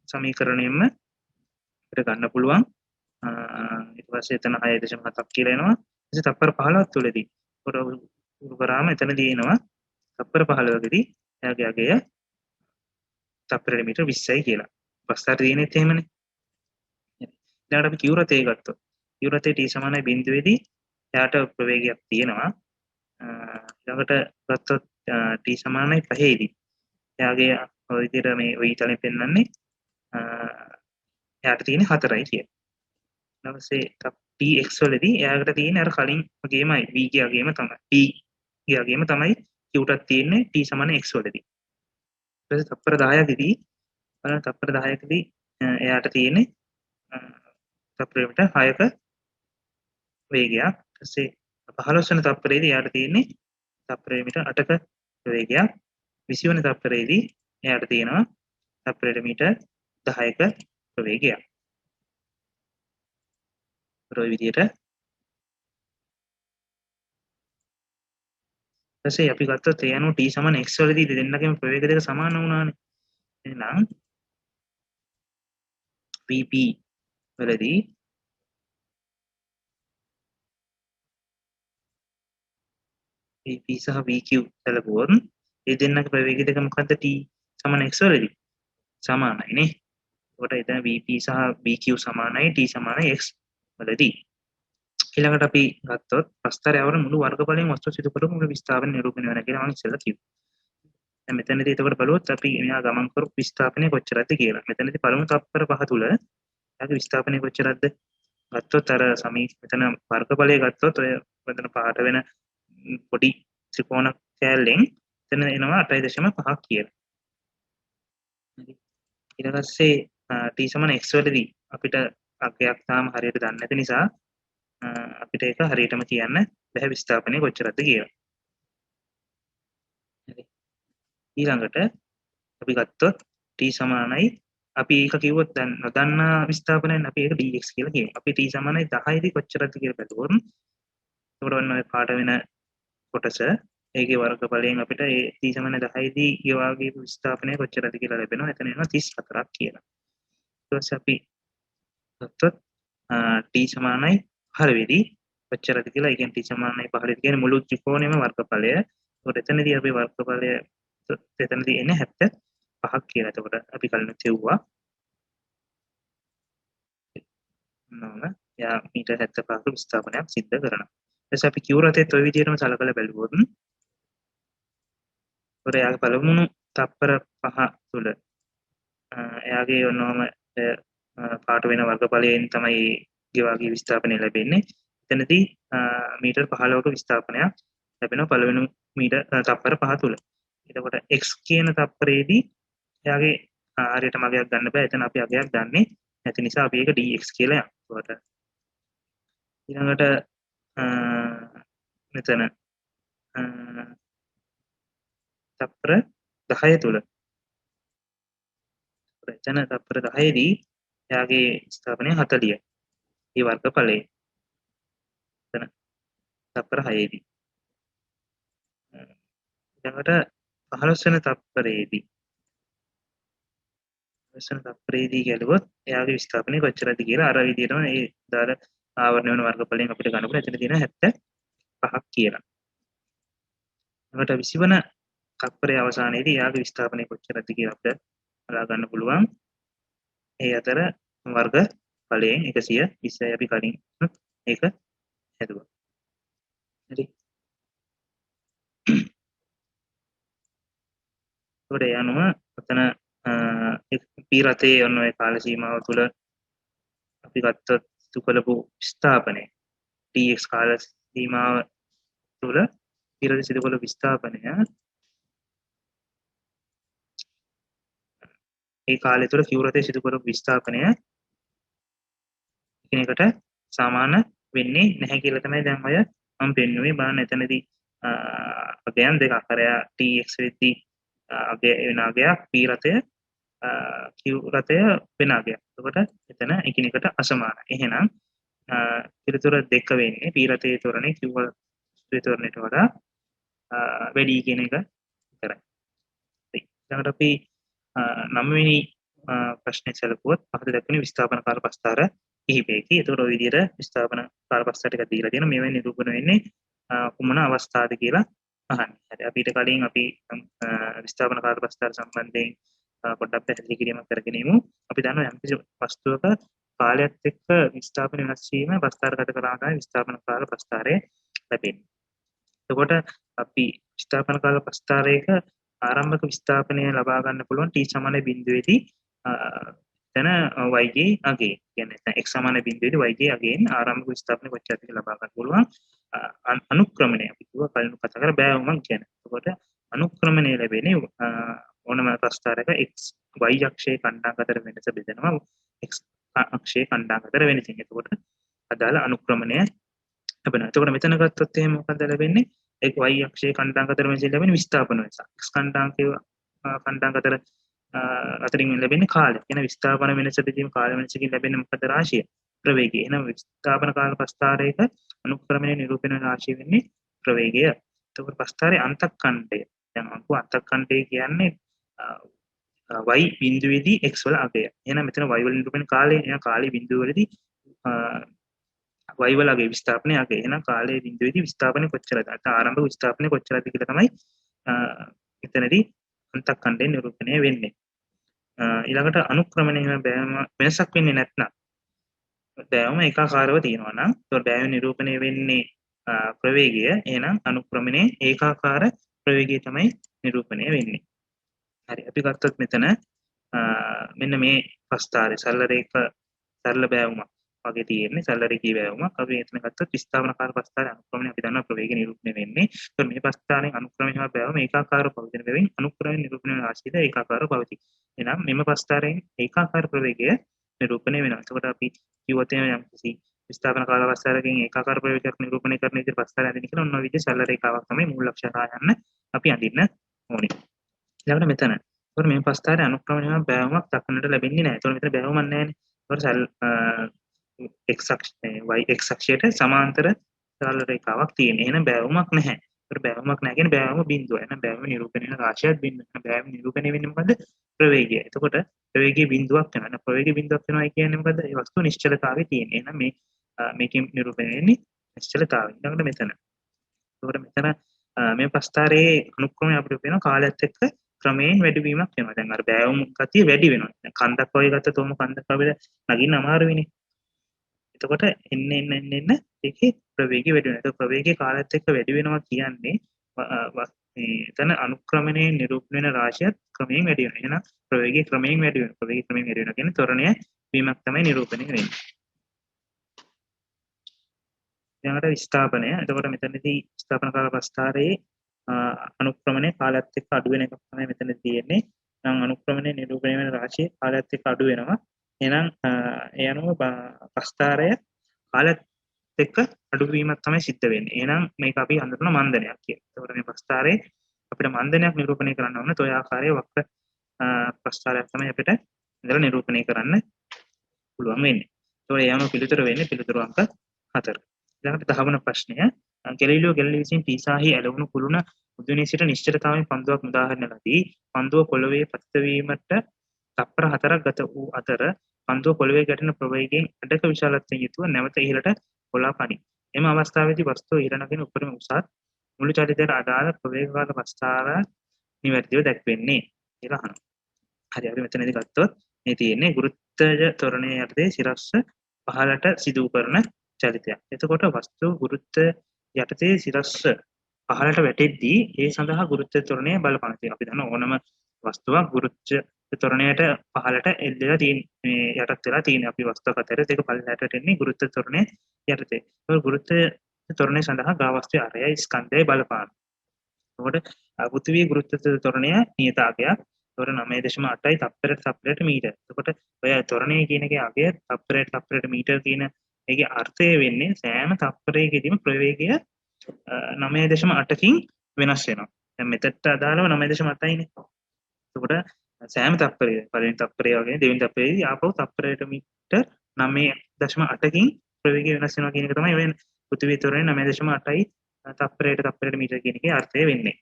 සමීකරණයෙන්ම අපිට ගන්න පුළුවන්. ඊට පස්සේ එතන 6.7ක් කියලා එනවා. ඊට තප්පර 15ක් තුලදී උරු කරාම එතනදී එනවා තප්පර 15කදී එයාගේ අගය තප්පරයට මීටර 20යි කියලා. ප්‍රස්ථාර තියෙනෙත් එහෙමනේ. ඊළඟට අපි Q රථය ගත්තොත් Q රථයේ t සමානයි බිඳුවේදී එයාට ප්‍රවේගයක් තියෙනවා. ඊළඟට ගත්තොත් t සමානයි 5ේදී එයාගේ ඔය විදිහට මේ ඔය ඊතලෙන් පෙන්වන්නේ එයාට තියෙන්නේ 4යි කියලා. ඊට පස්සේ tx වලදී එයාකට තියෙන්නේ අර කලින් වගේමයි v ගේ අගේම තමයි. t ගේ අගේම තමයි q ටත් තියෙන්නේ t සමාන x වලදී. ඊට පස්සේ තප්පර 10කදී බලන්න තප්පර 10කදී එයාට තියෙන්නේ තප්පරයකට 6ක වේගයක්. ඊට පස්සේ 15 වෙනි තප්පරේදී එයාට තියෙන්නේ තප්පරයකට 8ක වේගයක්. 20 වෙනි තප්පරේදී එයාට තියෙනවා තප්පරයට මීටර් 10ක වේගයක්. ඔය විදිහට ඊපස්සේ අපි ගත්තොත් ඒ අනුව t සමාන x වලදී දෙන්නගේම ප්‍රවේග දෙක සමාන වුණානේ. එහෙනම් vp වලදී vp සහ vq සැලකුවොත් ඒ දෙන්නගේ ප්‍රවේග දෙක මොකද්ද t සමාන x වලදී සමානයි නේ. ඒකට එතන vp සහ vq සමානයි t සමානයි x වලදී. ඊළඟට අපි ගත්තොත් ප්‍රස්ථාරය අවර මුළු වර්ගඵලයෙන් වස්තු සිදු කරපු මුළු විස්ථාපන නිරූපණය වෙනවා කියලා මම ඉස්සෙල්ලා කිව්වා. දැන් මෙතනදී එතකොට බලුවොත් අපි මෙහා ගමන් කරපු විස්ථාපනය කොච්චරද කියලා. මෙතනදී පළමු තප්පර 5 තුල එයාගේ විස්ථාපනය කොච්චරද? ගත්තොත් අර මෙතන වර්ගඵලය ගත්තොත් ඔය මෙතන පාට වෙන පොඩි ත්‍රිකෝණ කෑල්ලෙන් එතන එනවා 8.5ක් කියලා. ඊට පස්සේ t සමාන x වලදී අපිට අගයක් තාම හරියට දන්නේ නැති නිසා අපිට ඒක හරියටම කියන්න බැහැ විස්ථාපනය කොච්චරද කියලා. හරි. ඊළඟට අපි ගත්තොත් t සමානයි අපි ඒක කිව්වොත් දැන් නොදන්නා විස්ථාපනයෙන් අපි ඒක dx කියලා කියමු. අපි t සමානයි 10 දී කොච්චරද කියලා බැලුවොත් ඒකට ඔන්න ඔය පාට වෙන කොටස ඒකේ වර්ගඵලයෙන් අපිට ඒ t සමාන 10 දී ඒ වාගේ විස්ථාපනය කොච්චරද කියලා ලැබෙනවා. එතන එනවා 34ක් කියලා. ඊට පස්සේ අපි ගත්තොත් t සමානයි 15 දී කොච්චරද කියලා. ඒ කියන්නේ t සමානයි 15 කියන්නේ මුළු ත්‍රිකෝණයේම වර්ගඵලය. ඒකට එතනදී අපි වර්ගඵලය එතනදී එන්නේ 75ක් කියලා. එතකොට අපි කලින් කියුවා නෝන යා මීටර් 75ක විස්ථාපනයක් සිද්ධ කරනවා. ඊට අපි Q රථයේත් ওই විදිහටම සලකලා බැලුවොත් ඒකට යාගේ පළමුණු තප්පර 5 තුල එයාගේ ඔන්නෝම පාට වෙන වර්ගඵලයෙන් තමයි ගෙවාගේ විස්ථාපනය ලැබෙන්නේ. එතනදී මීටර් 15ක විස්ථාපනයක් ලැබෙනවා පළවෙනි මීටර් තප්පර 5 තුල. එතකොට x කියන තප්පරේදී එයාගේ හරියට මගයක් ගන්න බෑ. එතන අපි අගයක් ගන්නෙ නැති නිසා අපි ඒක dx කියලා යනවා. ඒකට ඊළඟට මෙතන තප්පර 10 තුල එතන තප්පර 10 දී එයාගේ විස්ථාපනය 40. ඒ වර්ගඵලය. එතන තත්පර 6ේදී. ඊළඟට 15 වෙනි තත්පරයේදී 15 වෙනි තත්පරයේදී ගැලුවොත් එයාගේ විස්ථාපනය කොච්චරද කියලා අර විදිහටම ඒ දාල ආවරණය වෙන වර්ගඵලයෙන් අපිට ගන්න පුළුවන්. එතන තියෙන 75ක් කියලා. ඊළඟට 20 වෙනි තත්පරයේ අවසානයේදී එයාගේ විස්ථාපනය කොච්චරද කියලා අපිට බලා ගන්න පුළුවන්. ඒ අතර වර්ග ඵලයෙන් 120යි අපි කලින් ඒක හැදුවා. හරි. ඒකට යනුව ඔතන පී රටේ ඔන්න ඔය කාල සීමාව තුළ අපි ගත්තොත් සිදු කළපු විස්ථාපනය tx කාල සීමාව තුළ පී රටේ සිදු කළ විස්ථාපනය ඒ කාලය තුළ q රටේ සිදු කරපු විස්ථාපනය එකිනෙකට සමාන වෙන්නේ නැහැ කියලා තමයි දැන් ඔය මම පෙන්නුවේ. බලන්න එතනදී අගයන් දෙකක් අරයා tx වෙද්දී අගය වෙන අගයක් p රටය q රටය වෙන අගයක්. එතකොට එතන එකිනෙකට අසමානයි. එහෙනම් පිළිතුර දෙක වෙන්නේ p රටේ තොරණේ q රටේ තොරණයට වඩා වැඩි කියන එක විතරයි. හරි. ඊළඟට අපි 9 වෙනි ප්‍රශ්නේ සැලකුවොත් අපිට දක්වන විස්ථාපන කාල ප්‍රස්ථාර කිහිපයකි. ඒතකොට ඔය විදිහට විස්ථාපන කාල ප්‍රස්ථාර ටිකක් දීලා තියෙනවා. මේවෙන් නිරූපණය වෙන්නේ කුමන අවස්ථාවද කියලා අහන්නේ. හරි. අපිට කලින් අපි විස්ථාපන කාල ප්‍රස්ථාර සම්බන්ධයෙන් පොඩ්ඩක් පැහැදිලි කිරීමක් කරගෙන ඉමු. අපි දන්නවා යම්කිසි වස්තුවක කාලයත් එක්ක විස්ථාපන වෙනස් වීම ප්‍රස්ථාරගත කරාම විස්ථාපන කාල ප්‍රස්ථාරය ලැබෙන්නේ. එතකොට අපි විස්ථාපන කාල ප්‍රස්ථාරයක ආරම්භක විස්ථාපනය ලබා ගන්න පුළුවන් t සමාන බිඳුවේදී එතන y ගේ අගේ කියන්නේ නැත්නම් x සමාන බිඳුවේදී y ගේ අගේන් ආරම්භක විස්ථාපනය කොච්චරද කියලා ලබා ගන්න පුළුවන් අනුක්‍රමණය අපි කිව්වා කලින් කතා කර බෑවුමක් ගැන. එතකොට අනුක්‍රමණය ලැබෙන්නේ ඕනම ප්‍රස්ථාරයක x y අක්ෂයේ කණ්ඩායම් අතර වෙනස බෙදෙනවා x අක්ෂයේ කණ්ඩායම් අතර වෙනසින්. එතකොට අදාළ අනුක්‍රමණය ලැබෙනවා. එතකොට මෙතන ගත්තොත් එහෙනම් මොකද ලැබෙන්නේ? ඒක y අක්ෂයේ කණ්ඩායම් අතර වෙනසින් ලැබෙන විස්ථාපන වෙනස. x කණ්ඩායම් අතරින් ලැබෙන්නේ කාලය. එන විස්ථාපන වෙනස බෙදීම කාල වෙනසකින් ලැබෙන මොකද රාශිය? ප්‍රවේගය. එහෙනම් විස්ථාපන කාල ප්‍රස්ථාරයක අනුක්‍රමණය නිරූපණ රාශිය වෙන්නේ ප්‍රවේගය. එතකොට ප්‍රස්ථාරයේ අන්තක්ඛණ්ඩය. දැන් අංකු අන්තක්ඛණ්ඩය කියන්නේ y බිඳුවේදී x වල අගය. එහෙනම් මෙතන y වල නිරූපණ කාලය. එහෙනම් කාලේ බිඳුවවලදී y වල අගේ විස්ථාපනය අගය. එහෙනම් කාලයේ බිඳුවේදී විස්ථාපනය කොච්චරද? නැත්නම් ආරම්භක විස්ථාපනය කොච්චරද කියලා තමයි එතනදී අන්තක්ඛණ්ඩයෙන් නිරූපණය වෙන්නේ. ඊළඟට අනුක්‍රමණය බෑම වෙනසක් වෙන්නේ නැත්නම් බෑවම ඒකාකාරව තියෙනවා නම් ඒතකොට බෑම නිරූපණය වෙන්නේ ප්‍රවේගය. එහෙනම් අනුක්‍රමණයේ ඒකාකාර ප්‍රවේගය තමයි නිරූපණය වෙන්නේ. හරි. අපි ගත්තොත් මෙතන මෙන්න මේ ප්‍රස්ථාරය සරල රේඛ සරල බෑවුමක් වගේ තියෙන්නේ. සරල රේඛී බෑවුමක්. අපි එතන ගත්තොත් විස්ථාපන කාල ප්‍රස්ථාරය අනුක්‍රමණය අපි දන්නවා ප්‍රවේගය නිරූපණය වෙන්නේ. ඒතකොට මේ ප්‍රස්ථාරයෙන් අනුක්‍රමණය හා බෑවුම ඒකාකාරව පවතින බැවින් අනුක්‍රමණය නිරූපණය වන රාශියද ඒකාකාරව පවතී. එහෙනම් මෙම ප්‍රස්ථාරයෙන් ඒකාකාර ප්‍රවේගය නිරූපණය වෙනවා. එතකොට අපි කිව්වොත් එහෙනම් යම්කිසි විස්ථාපන කාල ප්‍රස්ථාරයෙන් ඒකාකාර ප්‍රවේගයක් නිරූපණය කරන විදිහට ප්‍රස්ථාරය අඳින්න කියලා ඔන්න ඔය විදිහේ සරල රේඛාවක් තමයි මූල ලක්ෂ හරහා යන්න අපි අඳින්න ඕනේ. ඊළඟට මෙතන. ඒතකොට මේ ප්‍රස්ථාරයේ අනුක්‍රමණය හා බෑවුමක් දක්වන්නට ලැබෙන්නේ නැහැ. ඒතකොට මෙතන බෑවුමක් නැහැනේ. ඒතකොට y x අක්ෂයට සමාන්තර සරල රේඛාවක් තියෙන. එහෙනම් බෑවුමක් නැහැ. ඒතකොට බෑවුමක් නැහැ කියන්නේ බෑවුම බිඳුව. එහෙනම් බෑවුම නිරූපණය වෙන රාශියක් බිඳුව. එහෙනම් බෑවුම නිරූපණය වෙන්නේ මොකද්ද? ප්‍රවේගය. එතකොට ප්‍රවේගයේ බිඳුවක් වෙනවා. එහෙනම් ප්‍රවේගයේ බිඳුවක් වෙනවා කියන්නේ මොකද්ද? ඒ වස්තුව නිශ්චලතාවයේ තියෙන. එහෙනම් මේකෙන් නිරූපණය වෙන්නේ නිශ්චලතාවය. ඊළඟට මෙතන. එතකොට මෙතන මේ ප්‍රස්ථාරයේ අනුක්‍රමය අපිට වෙන කාලයත් එක්ක ක්‍රමයෙන් වැඩිවීමක් වෙනවා. දැන් අර බෑවුම් ගතිය වැඩි වෙනවා. දැන් කන්දක් වගේ ගත්තොත් ඔහොම කන්දක් අපිට නගින්න අමාරුයිනේ. එතකොට එන්න ඒකේ ප්‍රවේගය වැඩි වෙනවා. ඒක ප්‍රවේගයේ කාලයත් එක්ක වැඩි වෙනවා කියන්නේ එතන අනුක්‍රමණයේ නිරූපණය වෙන රාශියත් ක්‍රමයෙන් වැඩි වෙනවා. එහෙනම් ප්‍රවේගයේ ක්‍රමයෙන් වැඩි වෙනවා. ප්‍රවේගයේ ක්‍රමයෙන් වැඩි වෙනවා කියන්නේ ත්වරණය වීමක් තමයි නිරූපණය වෙන්නේ. ඊළඟට විස්ථාපනය. එතකොට මෙතනදී විස්ථාපන කාල ප්‍රස්ථාරයේ අනුක්‍රමණය කාලයත් එක්ක අඩු වෙන එකක් තමයි මෙතන තියෙන්නේ. නම් අනුක්‍රමණය නිරූපණය වෙන රාශිය කාලයත් එක්ක අඩු වෙනවා. එහෙනම් ඒ අනුව ප්‍රස්ථාරය කාලයත් එක්ක අඩු වීමක් තමයි සිද්ධ වෙන්නේ. එහෙනම් මේක අපි හඳුන්වන මන්දනයක් කියලා. ඒතකොට මේ ප්‍රස්ථාරයේ අපිට මන්දනයක් නිරූපණය කරන්න ඕන. ඔය ආකාරයේ වක්‍ර ප්‍රස්ථාරයක් තමයි අපිට ඉඳලා නිරූපණය කරන්න පුළුවන් වෙන්නේ. ඒතකොට ඒ අනුව පිළිතුර වෙන්නේ පිළිතුරු අංක 4. ඊළඟට 10 වන ප්‍රශ්නය ගැලීලියෝ ගැලීලි විසින් පීසාහි ඇලවුණු කුළුණ උද්‍යනයේ සිට නිශ්චිතතාවයෙන් පන්දුවක් මුදාහරින ලදී. පන්දුව පොළවේ පතිත වීමට තප්පර 4ක් ගත වූ අතර පන්දුව පොළවේ ගැටෙන ප්‍රවේගයෙන් අඩක විශාලත්වයෙන් යුතුව නැවත ඉහළට පොළා පනියි. එම අවස්ථාවේදී වස්තුව ඉහළ නගින උපරිම උසත් මුළු චරිතයට අදාළ ප්‍රවේගකාර වස්තාව නිවැරදිව දැක්වෙන්නේ කියලා අහනවා. හරි අපි මෙතනදී ගත්තොත් මේ තියෙන්නේ ගුරුත්වය ත්වරණයේ යටතේ සිරස්ස පහළට සිදු කරන චලිතයක්. එතකොට වස්තුව ගුරුත්වය යටතේ සිරස්ස පහළට වැටෙද්දී ඒ සඳහා ගුරුත්ව ත්වරණය බලපාන තියෙනවා. අපි දන්න ඕනම වස්තුවක් ගුරුත්ව ත්වරණයට පහළට එල්ලලා තියෙන මේ යටත් වෙලා තියෙන අපි වස්තුවක් අතර දෙක පල්ලෙහාට වැටෙන්නේ ගුරුත්ව ත්වරණය යටතේ. ඒක ගුරුත්ව ත්වරණය සඳහා ගා වස්තුවේ අරයයි ස්කන්ධයයි බලපාන. එතකොට පෘථිවියේ ගුරුත්ව ත්වරණය නියතාංකයක්. ඒතකොට 9.8යි තප්පරයට මීටර. එතකොට ඔය ත්වරණය කියන එකේ අගය තප්පරයට මීටර කියන ඒකේ අර්ථය වෙන්නේ සෑම තප්පරයකදීම ප්‍රවේගය 9.8කින් වෙනස් වෙනවා. දැන් මෙතට අදාළව 9.8යිනේ. එතකොට සෑම තප්පරයක පළවෙනි තප්පරය වගේ දෙවෙනි තප්පරයේදී ආපහු තප්පරයට මීටර 9.8කින් ප්‍රවේගය වෙනස් වෙනවා කියන එක තමයි වෙන පෘථිවියේ ත්වරණය 9.8යි තප්පරයට මීටර කියන එකේ අර්ථය වෙන්නේ.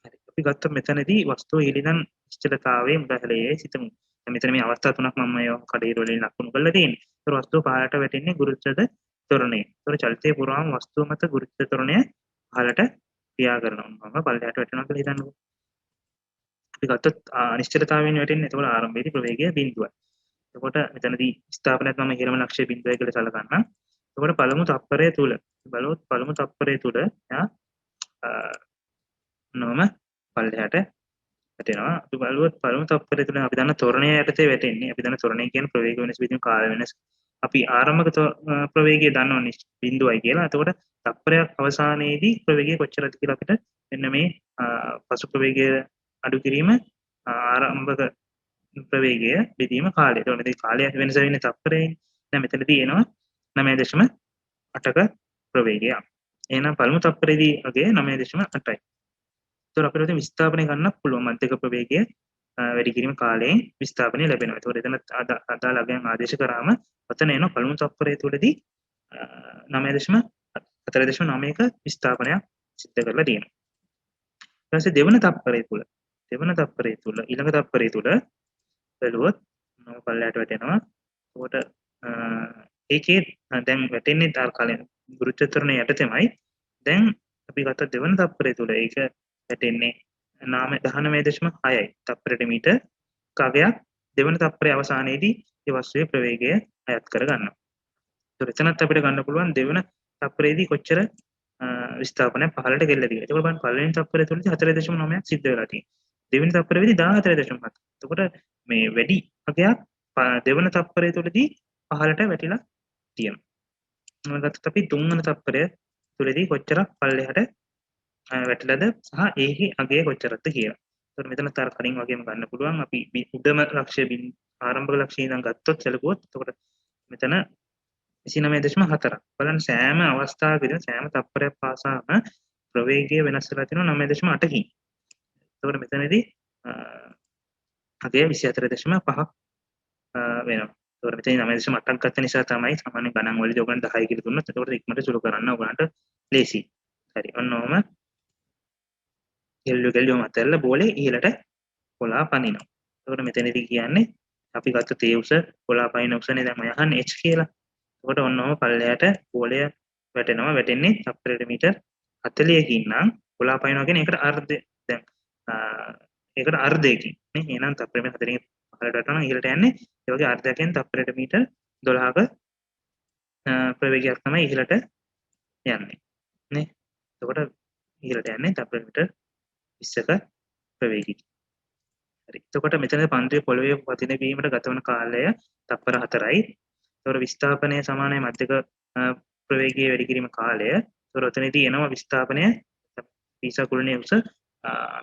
හරි. අපි ගත්ත මෙතනදී වස්තුව ඉලිනම් නිශ්චලතාවයේ මුදහලයේ සිතමු. දැන් මෙතන මේ අවස්ථා තුනක් මම මේ කඩේර වලින් ලකුණු කරලා තියෙන්නේ. ඒතර වස්තුව පහළට වැටෙන්නේ ගුරුත්වද ත්වරණය. ඒතර චලිතයේ පුරාම වස්තුව මත ගුරුත්ව ත්වරණය පහළට ක්‍රියා කරනවා. මම පල්ලෙහාට වැටෙනවා කියලා හිතන්නකෝ. අපි ගත්තොත් අනිශ්චිතතාවයෙන් වැටෙන්නේ එතකොට ආරම්භයේදී ප්‍රවේගය බිඳුවයි. එතකොට මෙතනදී ස්ථාපනයක් මම ඉහළම ලක්ෂ්‍ය බිඳුවයි කියලා සලකන්නම්. එතකොට පළමු තප්පරය තුල බලවත් පළමු තප්පරය තුල යා නම පල්ලෙහාට වැටෙනවා. අපි බලුවොත් පළමු තප්පරය තුල අපි දන්න ත්වරණය යටතේ වැටෙන්නේ. අපි දන්න ත්වරණය කියන්නේ ප්‍රවේග වෙනස් වීම කාල වෙනස්. අපි ආරම්භක ප්‍රවේගය දන්නවනේ බිඳුවයි කියලා. එතකොට තප්පරයක් අවසානයේදී ප්‍රවේගය කොච්චරද කියලා අපිට මෙන්න මේ පසු ප්‍රවේගය අඩු කිරීම ආරම්භක ප්‍රවේගය බෙදීම කාලය. එතකොට මේ කාලය වෙනස වෙන්නේ තප්පරයෙන්. දැන් මෙතනදී එනවා 9.8ක ප්‍රවේගය. එහෙනම් පළමු තප්පරයේදී අගය 9.8යි. ඒතර අපිට විස්ථාපනය ගන්න පුළුවන් මධ්‍යක ප්‍රවේගය වැඩි කිරීම කාලයෙන් විස්ථාපනය ලැබෙනවා. ඒතකොට එතන අදාළ අගයන් ආදේශ කරාම ඔතන එන පළමු තප්පරය තුලදී 9.4.9ක විස්ථාපනයක් සිද්ධ කරලා තියෙනවා. ඊට පස්සේ දෙවන තප්පරය තුල ඊළඟ තප්පරය තුල බැලුවොත් නම පල්ලයට වැටෙනවා. ඒකට ඒකේ දැන් වැටෙන්නේ තාර කාලෙන් ගුරුත්ව ත්වරණය යටතේමයි. දැන් අපි ගත්ත දෙවන තප්පරය තුල ඒක වැටෙන්නේ 19.6යි තප්පරයට මීටර කගයක් දෙවන තප්පරයේ අවසානයේදී ඒ වස්තුවේ ප්‍රවේගය අයත් කර ගන්නවා. ඒතර එතනත් අපිට ගන්න පුළුවන් දෙවන තප්පරයේදී කොච්චර විස්ථාපනයක් පහළට ගෙල්ලද කියලා. ඒක බලන්න පළවෙනි තප්පරය තුලදී 4.9ක් සිද්ධ වෙලා තියෙනවා. දෙවෙනි තප්පරයේදී 14.7. එතකොට මේ වැඩි අගයක් දෙවන තප්පරය තුලදී පහළට වැටිලා තියෙනවා. මම ගත්තත් අපි තුන්වන තප්පරය තුලදී කොච්චරක් පල්ලෙහාට වැටිලාද සහ ඒකේ අගය කොච්චරද කියලා. ඒතකොට මෙතන තර කලින් වගේම ගන්න පුළුවන් අපි උඩම ලක්ෂ්‍ය ආරම්භක ලක්ෂ්‍ය ඉඳන් ගත්තොත් සැලකුවොත් එතකොට මෙතන 29.4. බලන්න සෑම අවස්ථාවකදී සෑම තප්පරයක් පාසාම ප්‍රවේගය වෙනස් වෙලා තියෙනවා 9.8කින්. එතකොට මෙතනදී අගය 24.5ක් වෙනවා. ඒතකොට මෙතන 9.8ක් ගත්ත නිසා තමයි සාමාන්‍ය ගණන් වලදී ඔයගොල්ලන් 10 කියලා දුන්නොත් එතකොට ඉක්මනට සුළු කරන්න ඔයගොල්ලන්ට ලේසි. හරි. ඔන්නෝම ගෙල්ලියෝ මතල්ල බෝලේ ඉහළට පොළා පනිනවා. එතකොට මෙතනදී කියන්නේ අපි ගත්ත තේ උස පොළා පනින උසනේ දැන් මම අහන්නේ h කියලා. එතකොට ඔන්නෝම පල්ලෙහාට බෝලය වැටෙනවා. වැටෙන්නේ තප්පරයට මීටර 40කින් නම් පොළා පනිනවා කියන්නේ ඒකට අර්ධය. දැන් ඒකට අර්ධයකින් නේ. එහෙනම් තප්පරෙ 4කින් පහළට වැටෙනවා ඉහළට යන්නේ. ඒ වගේ අර්ධයකින් තප්පරයට මීටර 12ක ප්‍රවේගයක් තමයි ඉහළට යන්නේ. නේ. එතකොට ඉහළට යන්නේ තප්පරයට මීටර 20ක ප්‍රවේගයකින්. හරි. එතකොට මෙතන පන්දුවේ පොළවේ පතින වීමට ගතවන කාලය තප්පර 4යි. ඒතකොට විස්ථාපනය සමානයි මධ්‍යක ප්‍රවේගයේ වැඩි කිරීම කාලය. ඒතකොට ඔතනදී එනවා විස්ථාපනය පීසා කුලණයේ උස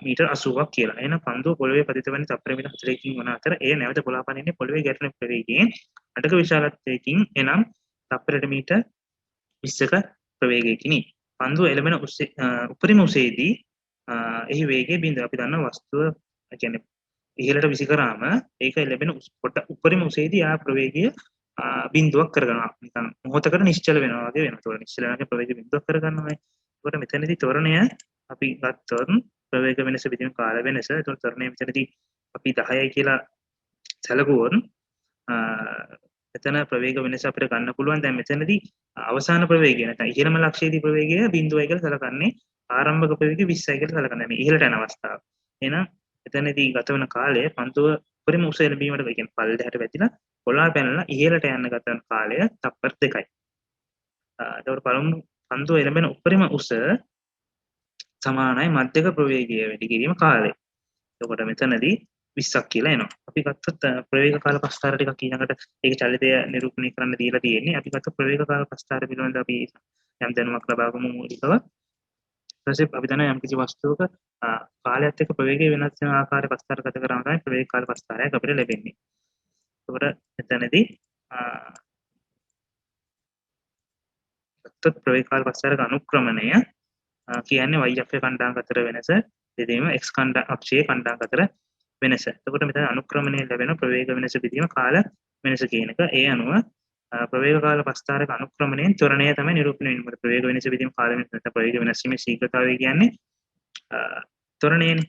මීටර 80ක් කියලා. එහෙනම් පන්දුව පොළවේ පතිත වෙන තප්පර මීටර 40කින් වන අතර එය නැවත පොළා පනින්නේ පොළවේ ගැටෙන ප්‍රවේගයෙන් අඩක විශාලත්වයකින් එනම් තප්පරයට මීටර 20ක ප්‍රවේගයකිනි. පන්දුව එළඹෙන උපරිම උසේදී එහි වේගය බිඳ අපි දන්නවා වස්තුව කියන්නේ ඉහළට විසි කරාම ඒක ලැබෙන පොට උපරිම උසේදී ආ ප්‍රවේගය බිඳුවක් කරගන්නවා. නිකන් මොහොතකට නිශ්චල වෙනවා වගේ වෙනවා. ඒතකොට නිශ්චල වෙනකන් ප්‍රවේගය බිඳුවක් කරගන්නවා. ඒකට මෙතනදී ත්වරණය අපි ගත්තොත් ප්‍රවේග වෙනස විදින කාල වෙනස. ඒතකොට ත්වරණය මෙතනදී අපි 10යි කියලා සැලකුවොත් මෙතන ප්‍රවේග වෙනස අපිට ගන්න පුළුවන්. දැන් මෙතනදී අවසාන ප්‍රවේගය නැත්නම් ඉහළම ලක්ෂයේදී ප්‍රවේගය 0යි කියලා සැලකන්නේ. ආරම්භක ප්‍රවේගය 20යි කියලා සැලකන්නේ. මේ ඉහළට යන අවස්ථාව. එහෙනම් එතනදී ගත වන කාලය පන්දුව උපරිම උස එළඹීමට ඒ කියන්නේ පල්ලෙහාට වැදිලා කොළා පැනලා ඉහළට යන්න ගත වන කාලය තප්පර 2යි. එතකොට පළමු පන්දුව එළඹෙන උපරිම උස සමානයි මධ්‍යක ප්‍රවේගය වැඩි කිරීම කාලය. එතකොට මෙතනදී 20ක් කියලා එනවා. අපි ගත්තොත් ප්‍රවේග කාල ප්‍රස්ථාර ටිකක් ඊළඟට ඒක චලිතය නිරූපණය කරන්න දීලා තියෙන්නේ. අපි ගත්ත ප්‍රවේග කාල ප්‍රස්ථාර පිළිබඳව අපි යම් දැනුමක් ලබා ගමු මූලිකව. ඊට පස්සේ අපි දන්නවා යම් කිසි වස්තුවක කාලයත් එක්ක ප්‍රවේගය වෙනස් වෙන ආකාරය ප්‍රස්ථාර ගත කරාම තමයි ප්‍රවේග කාල ප්‍රස්ථාරයක් අපිට ලැබෙන්නේ. එතකොට මෙතනදී ගත්තොත් ප්‍රවේග කාල ප්‍රස්ථාරක අනුක්‍රමණය කියන්නේ y අක්ෂය කණ්ඩායම් අතර වෙනස දෙදීම x අක්ෂයේ කණ්ඩායම් අතර වෙනස. එතකොට මෙතන අනුක්‍රමණය ලැබෙන ප්‍රවේග වෙනස බෙදීම කාල වෙනස කියන එක. ඒ අනුව ප්‍රවේග කාල ප්‍රස්ථාරක අනුක්‍රමණයෙන් ත්වරණය තමයි නිරූපණය වෙන්නේ. මොකද ප්‍රවේග වෙනස බෙදීම කාල වෙනස නැත්නම් ප්‍රවේග වෙනස් වීමේ ශීඝ්‍රතාවය කියන්නේ ත්වරණයනේ.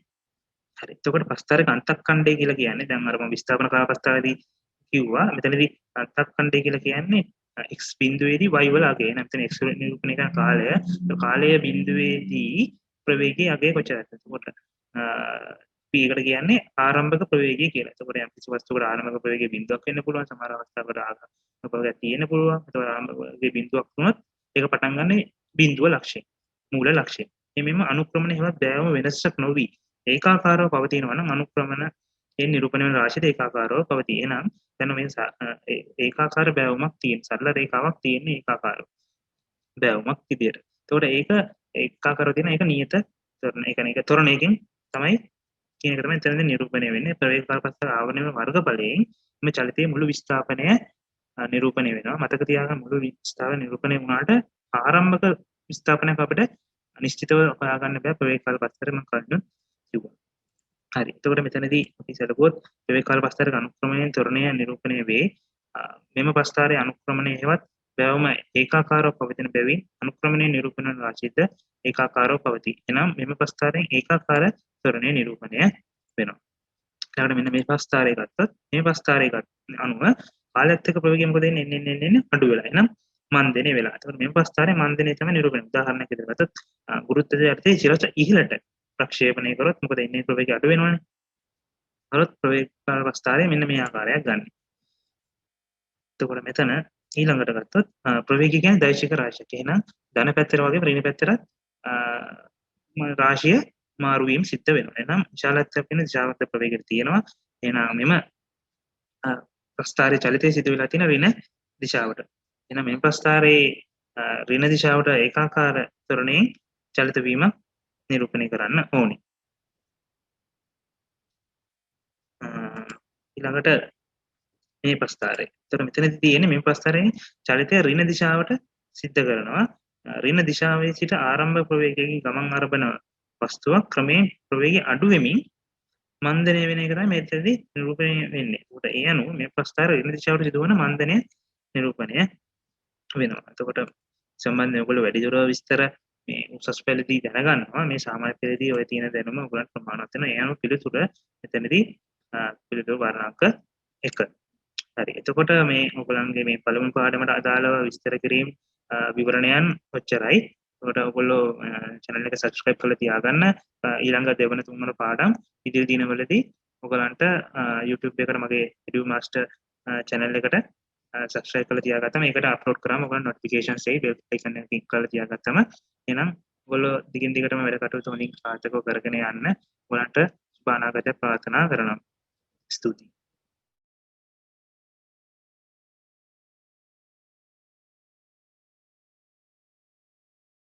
හරි. එතකොට ප්‍රස්ථාරක අන්තක්ඛණ්ඩය කියලා කියන්නේ දැන් අර මම විස්ථාපන කාල ප්‍රස්ථාරයේදී කිව්වා. මෙතනදී අන්තක්ඛණ්ඩය කියලා කියන්නේ x බිඳුවේදී y වල අගය. නැත්නම් x නිරූපණය කරන කාලය. කාලය බිඳුවේදී ප්‍රවේගයේ අගය කොච්චරද? එතකොට p එකට කියන්නේ ආරම්භක ප්‍රවේගය කියලා. එතකොට යම් කිසි වස්තුවකට ආරම්භක ප්‍රවේගය බිඳුවක් වෙන්න පුළුවන්. සමහර අවස්ථාවකට ආරම්භක ප්‍රවේගයක් තියෙන්න පුළුවන්. එතකොට ආරම්භක බිඳුවක් වුණොත් ඒක පටන් ගන්න බිඳුව ලක්ෂය. මූල ලක්ෂය. එමෙන්න අනුක්‍රමණය හැවත් බෑවම වෙනසක් නොවි ඒකාකාරව පවතිනවා නම් අනුක්‍රමණයෙන් නිරූපණය වන රාශියට ඒකාකාරව පවතී. එහෙනම් දැන් මේ ඒකාකාර බෑවුමක් තියෙන සරල රේඛාවක් තියෙන ඒකාකාරව බෑවුමක් විදියට. එතකොට ඒක ඒකාකාරව තියෙන ඒක නියත ත්වරණ. ඒ කියන්නේ ඒක ත්වරණයකින් තමයි කියන එක තමයි එතනදී නිරූපණය වෙන්නේ. ප්‍රවේග කාල ප්‍රස්ථාර ආවරණය වර්ගඵලයෙන් මේ චලිතයේ මුළු විස්ථාපනය නිරූපණය වෙනවා. මතක තියාගන්න මුළු විස්ථාපනය නිරූපණය වුණාට ආරම්භක විස්ථාපනයක් අපිට නිශ්චිතව හොයාගන්න බෑ ප්‍රවේග කාල ප්‍රස්ථාරය මම කලින් කිව්වා. හරි. එතකොට මෙතනදී අපි සැලකුවොත් ප්‍රවේග කාල ප්‍රස්ථාරක අනුක්‍රමණයෙන් ත්වරණය නිරූපණය වේ. මෙම ප්‍රස්ථාරයේ අනුක්‍රමණය හේවත් බැවම ඒකාකාරව පවතින බැවින් අනුක්‍රමණය නිරූපණ වන රාශියද ඒකාකාරව පවතී. එනම් මෙම ප්‍රස්ථාරයෙන් ඒකාකාර ත්වරණය නිරූපණය වෙනවා. ඊළඟට මෙන්න මේ ප්‍රස්ථාරය ගත්තොත් මේ ප්‍රස්ථාරය අනුව කාලයත් එක්ක ප්‍රවේගය මොකද එන්නේ අඩු වෙලා. එනම් මන්දනය වෙලා. එතකොට මේ ප්‍රස්ථාරයේ මන්දනය තමයි නිරූපණය. උදාහරණයක් විදිහට ගත්තොත් ගුරුත්වයේ යටතේ සිරස ඉහළට ප්‍රක්ෂේපණය කරොත් මොකද එන්නේ ප්‍රවේගය අඩු වෙනවනේ. හරොත් ප්‍රවේග කාල ප්‍රස්ථාරය මෙන්න මේ ආකාරයක් ගන්න. එතකොට මෙතන ඊළඟට ගත්තොත් ප්‍රවේගය කියන්නේ දෛශික රාශියක්. එහෙනම් ධන පැත්තට වගේ ඍණ පැත්තට රාශිය මාරු වීම සිද්ධ වෙනවා. එහෙනම් විශාලත්වයක් වෙන දිශාවත් ප්‍රවේගයක් තියෙනවා. එහෙනම් මෙම ප්‍රස්ථාරයේ චලිතය සිදු වෙලා තියෙන ඍණ දිශාවට. එහෙනම් මේ ප්‍රස්ථාරයේ ඍණ දිශාවට ඒකාකාර ත්වරණයෙන් චලිත වීම නිරූපණය කරන්න ඕනේ. ඊළඟට මේ ප්‍රස්ථාරය. ඒතර මෙතනදී තියෙන්නේ මේ ප්‍රස්ථාරයේ චලිතය ඍණ දිශාවට සිද්ධ කරනවා. ඍණ දිශාවේ සිට ආරම්භ ප්‍රවේගයකින් ගමන් ආරම්භන වස්තුවක් ක්‍රමයෙන් ප්‍රවේගය අඩු වෙමින් මන්දනය වෙන එක තමයි මෙතනදී නිරූපණය වෙන්නේ. ඒකට ඒ අනුව මේ ප්‍රස්ථාරය ඍණ දිශාවට සිදුවන මන්දනය නිරූපණය වෙනවා. එතකොට සම්බන්ධයෙන් ඔයගොල්ලෝ වැඩිදුර විස්තර මේ උසස් පෙළදී දැනගන්නවා. මේ සාමාන්‍ය පෙළදී ඔය තියෙන දැනුම ඔයගොල්ලන්ට ප්‍රමාණවත් වෙනවා. ඒ අනුව පිළිතුර මෙතනදී පිළිතුර වර්ණාංක 1. හරි. එතකොට මේ ඔයගොල්ලන්ගේ මේ පළමු පාඩමට අදාළව විස්තර කිරීම විවරණයන් ඔච්චරයි. එතකොට ඔයගොල්ලෝ channel එක subscribe කරලා තියාගන්න. ඊළඟ දෙවන තුන්වන පාඩම් ඉදිරි දිනවලදී ඔයගොල්ලන්ට YouTube එකට මගේ Edu Master channel එකට subscribe කරලා තියාගත්තම ඒකට අප්ලෝඩ් කරාම ඔයගොල්ලන්ට notifications එයි. bell icon එක click කරලා තියාගත්තම එහෙනම් ඔයගොල්ලෝ දිගින් දිගටම වැඩ කටයුතු හොඳින් සාර්ථකව කරගෙන යන්න ඔයගොල්ලන්ට සුබ අනාගතයක් ප්‍රාර්ථනා කරනවා. ස්තුතියි.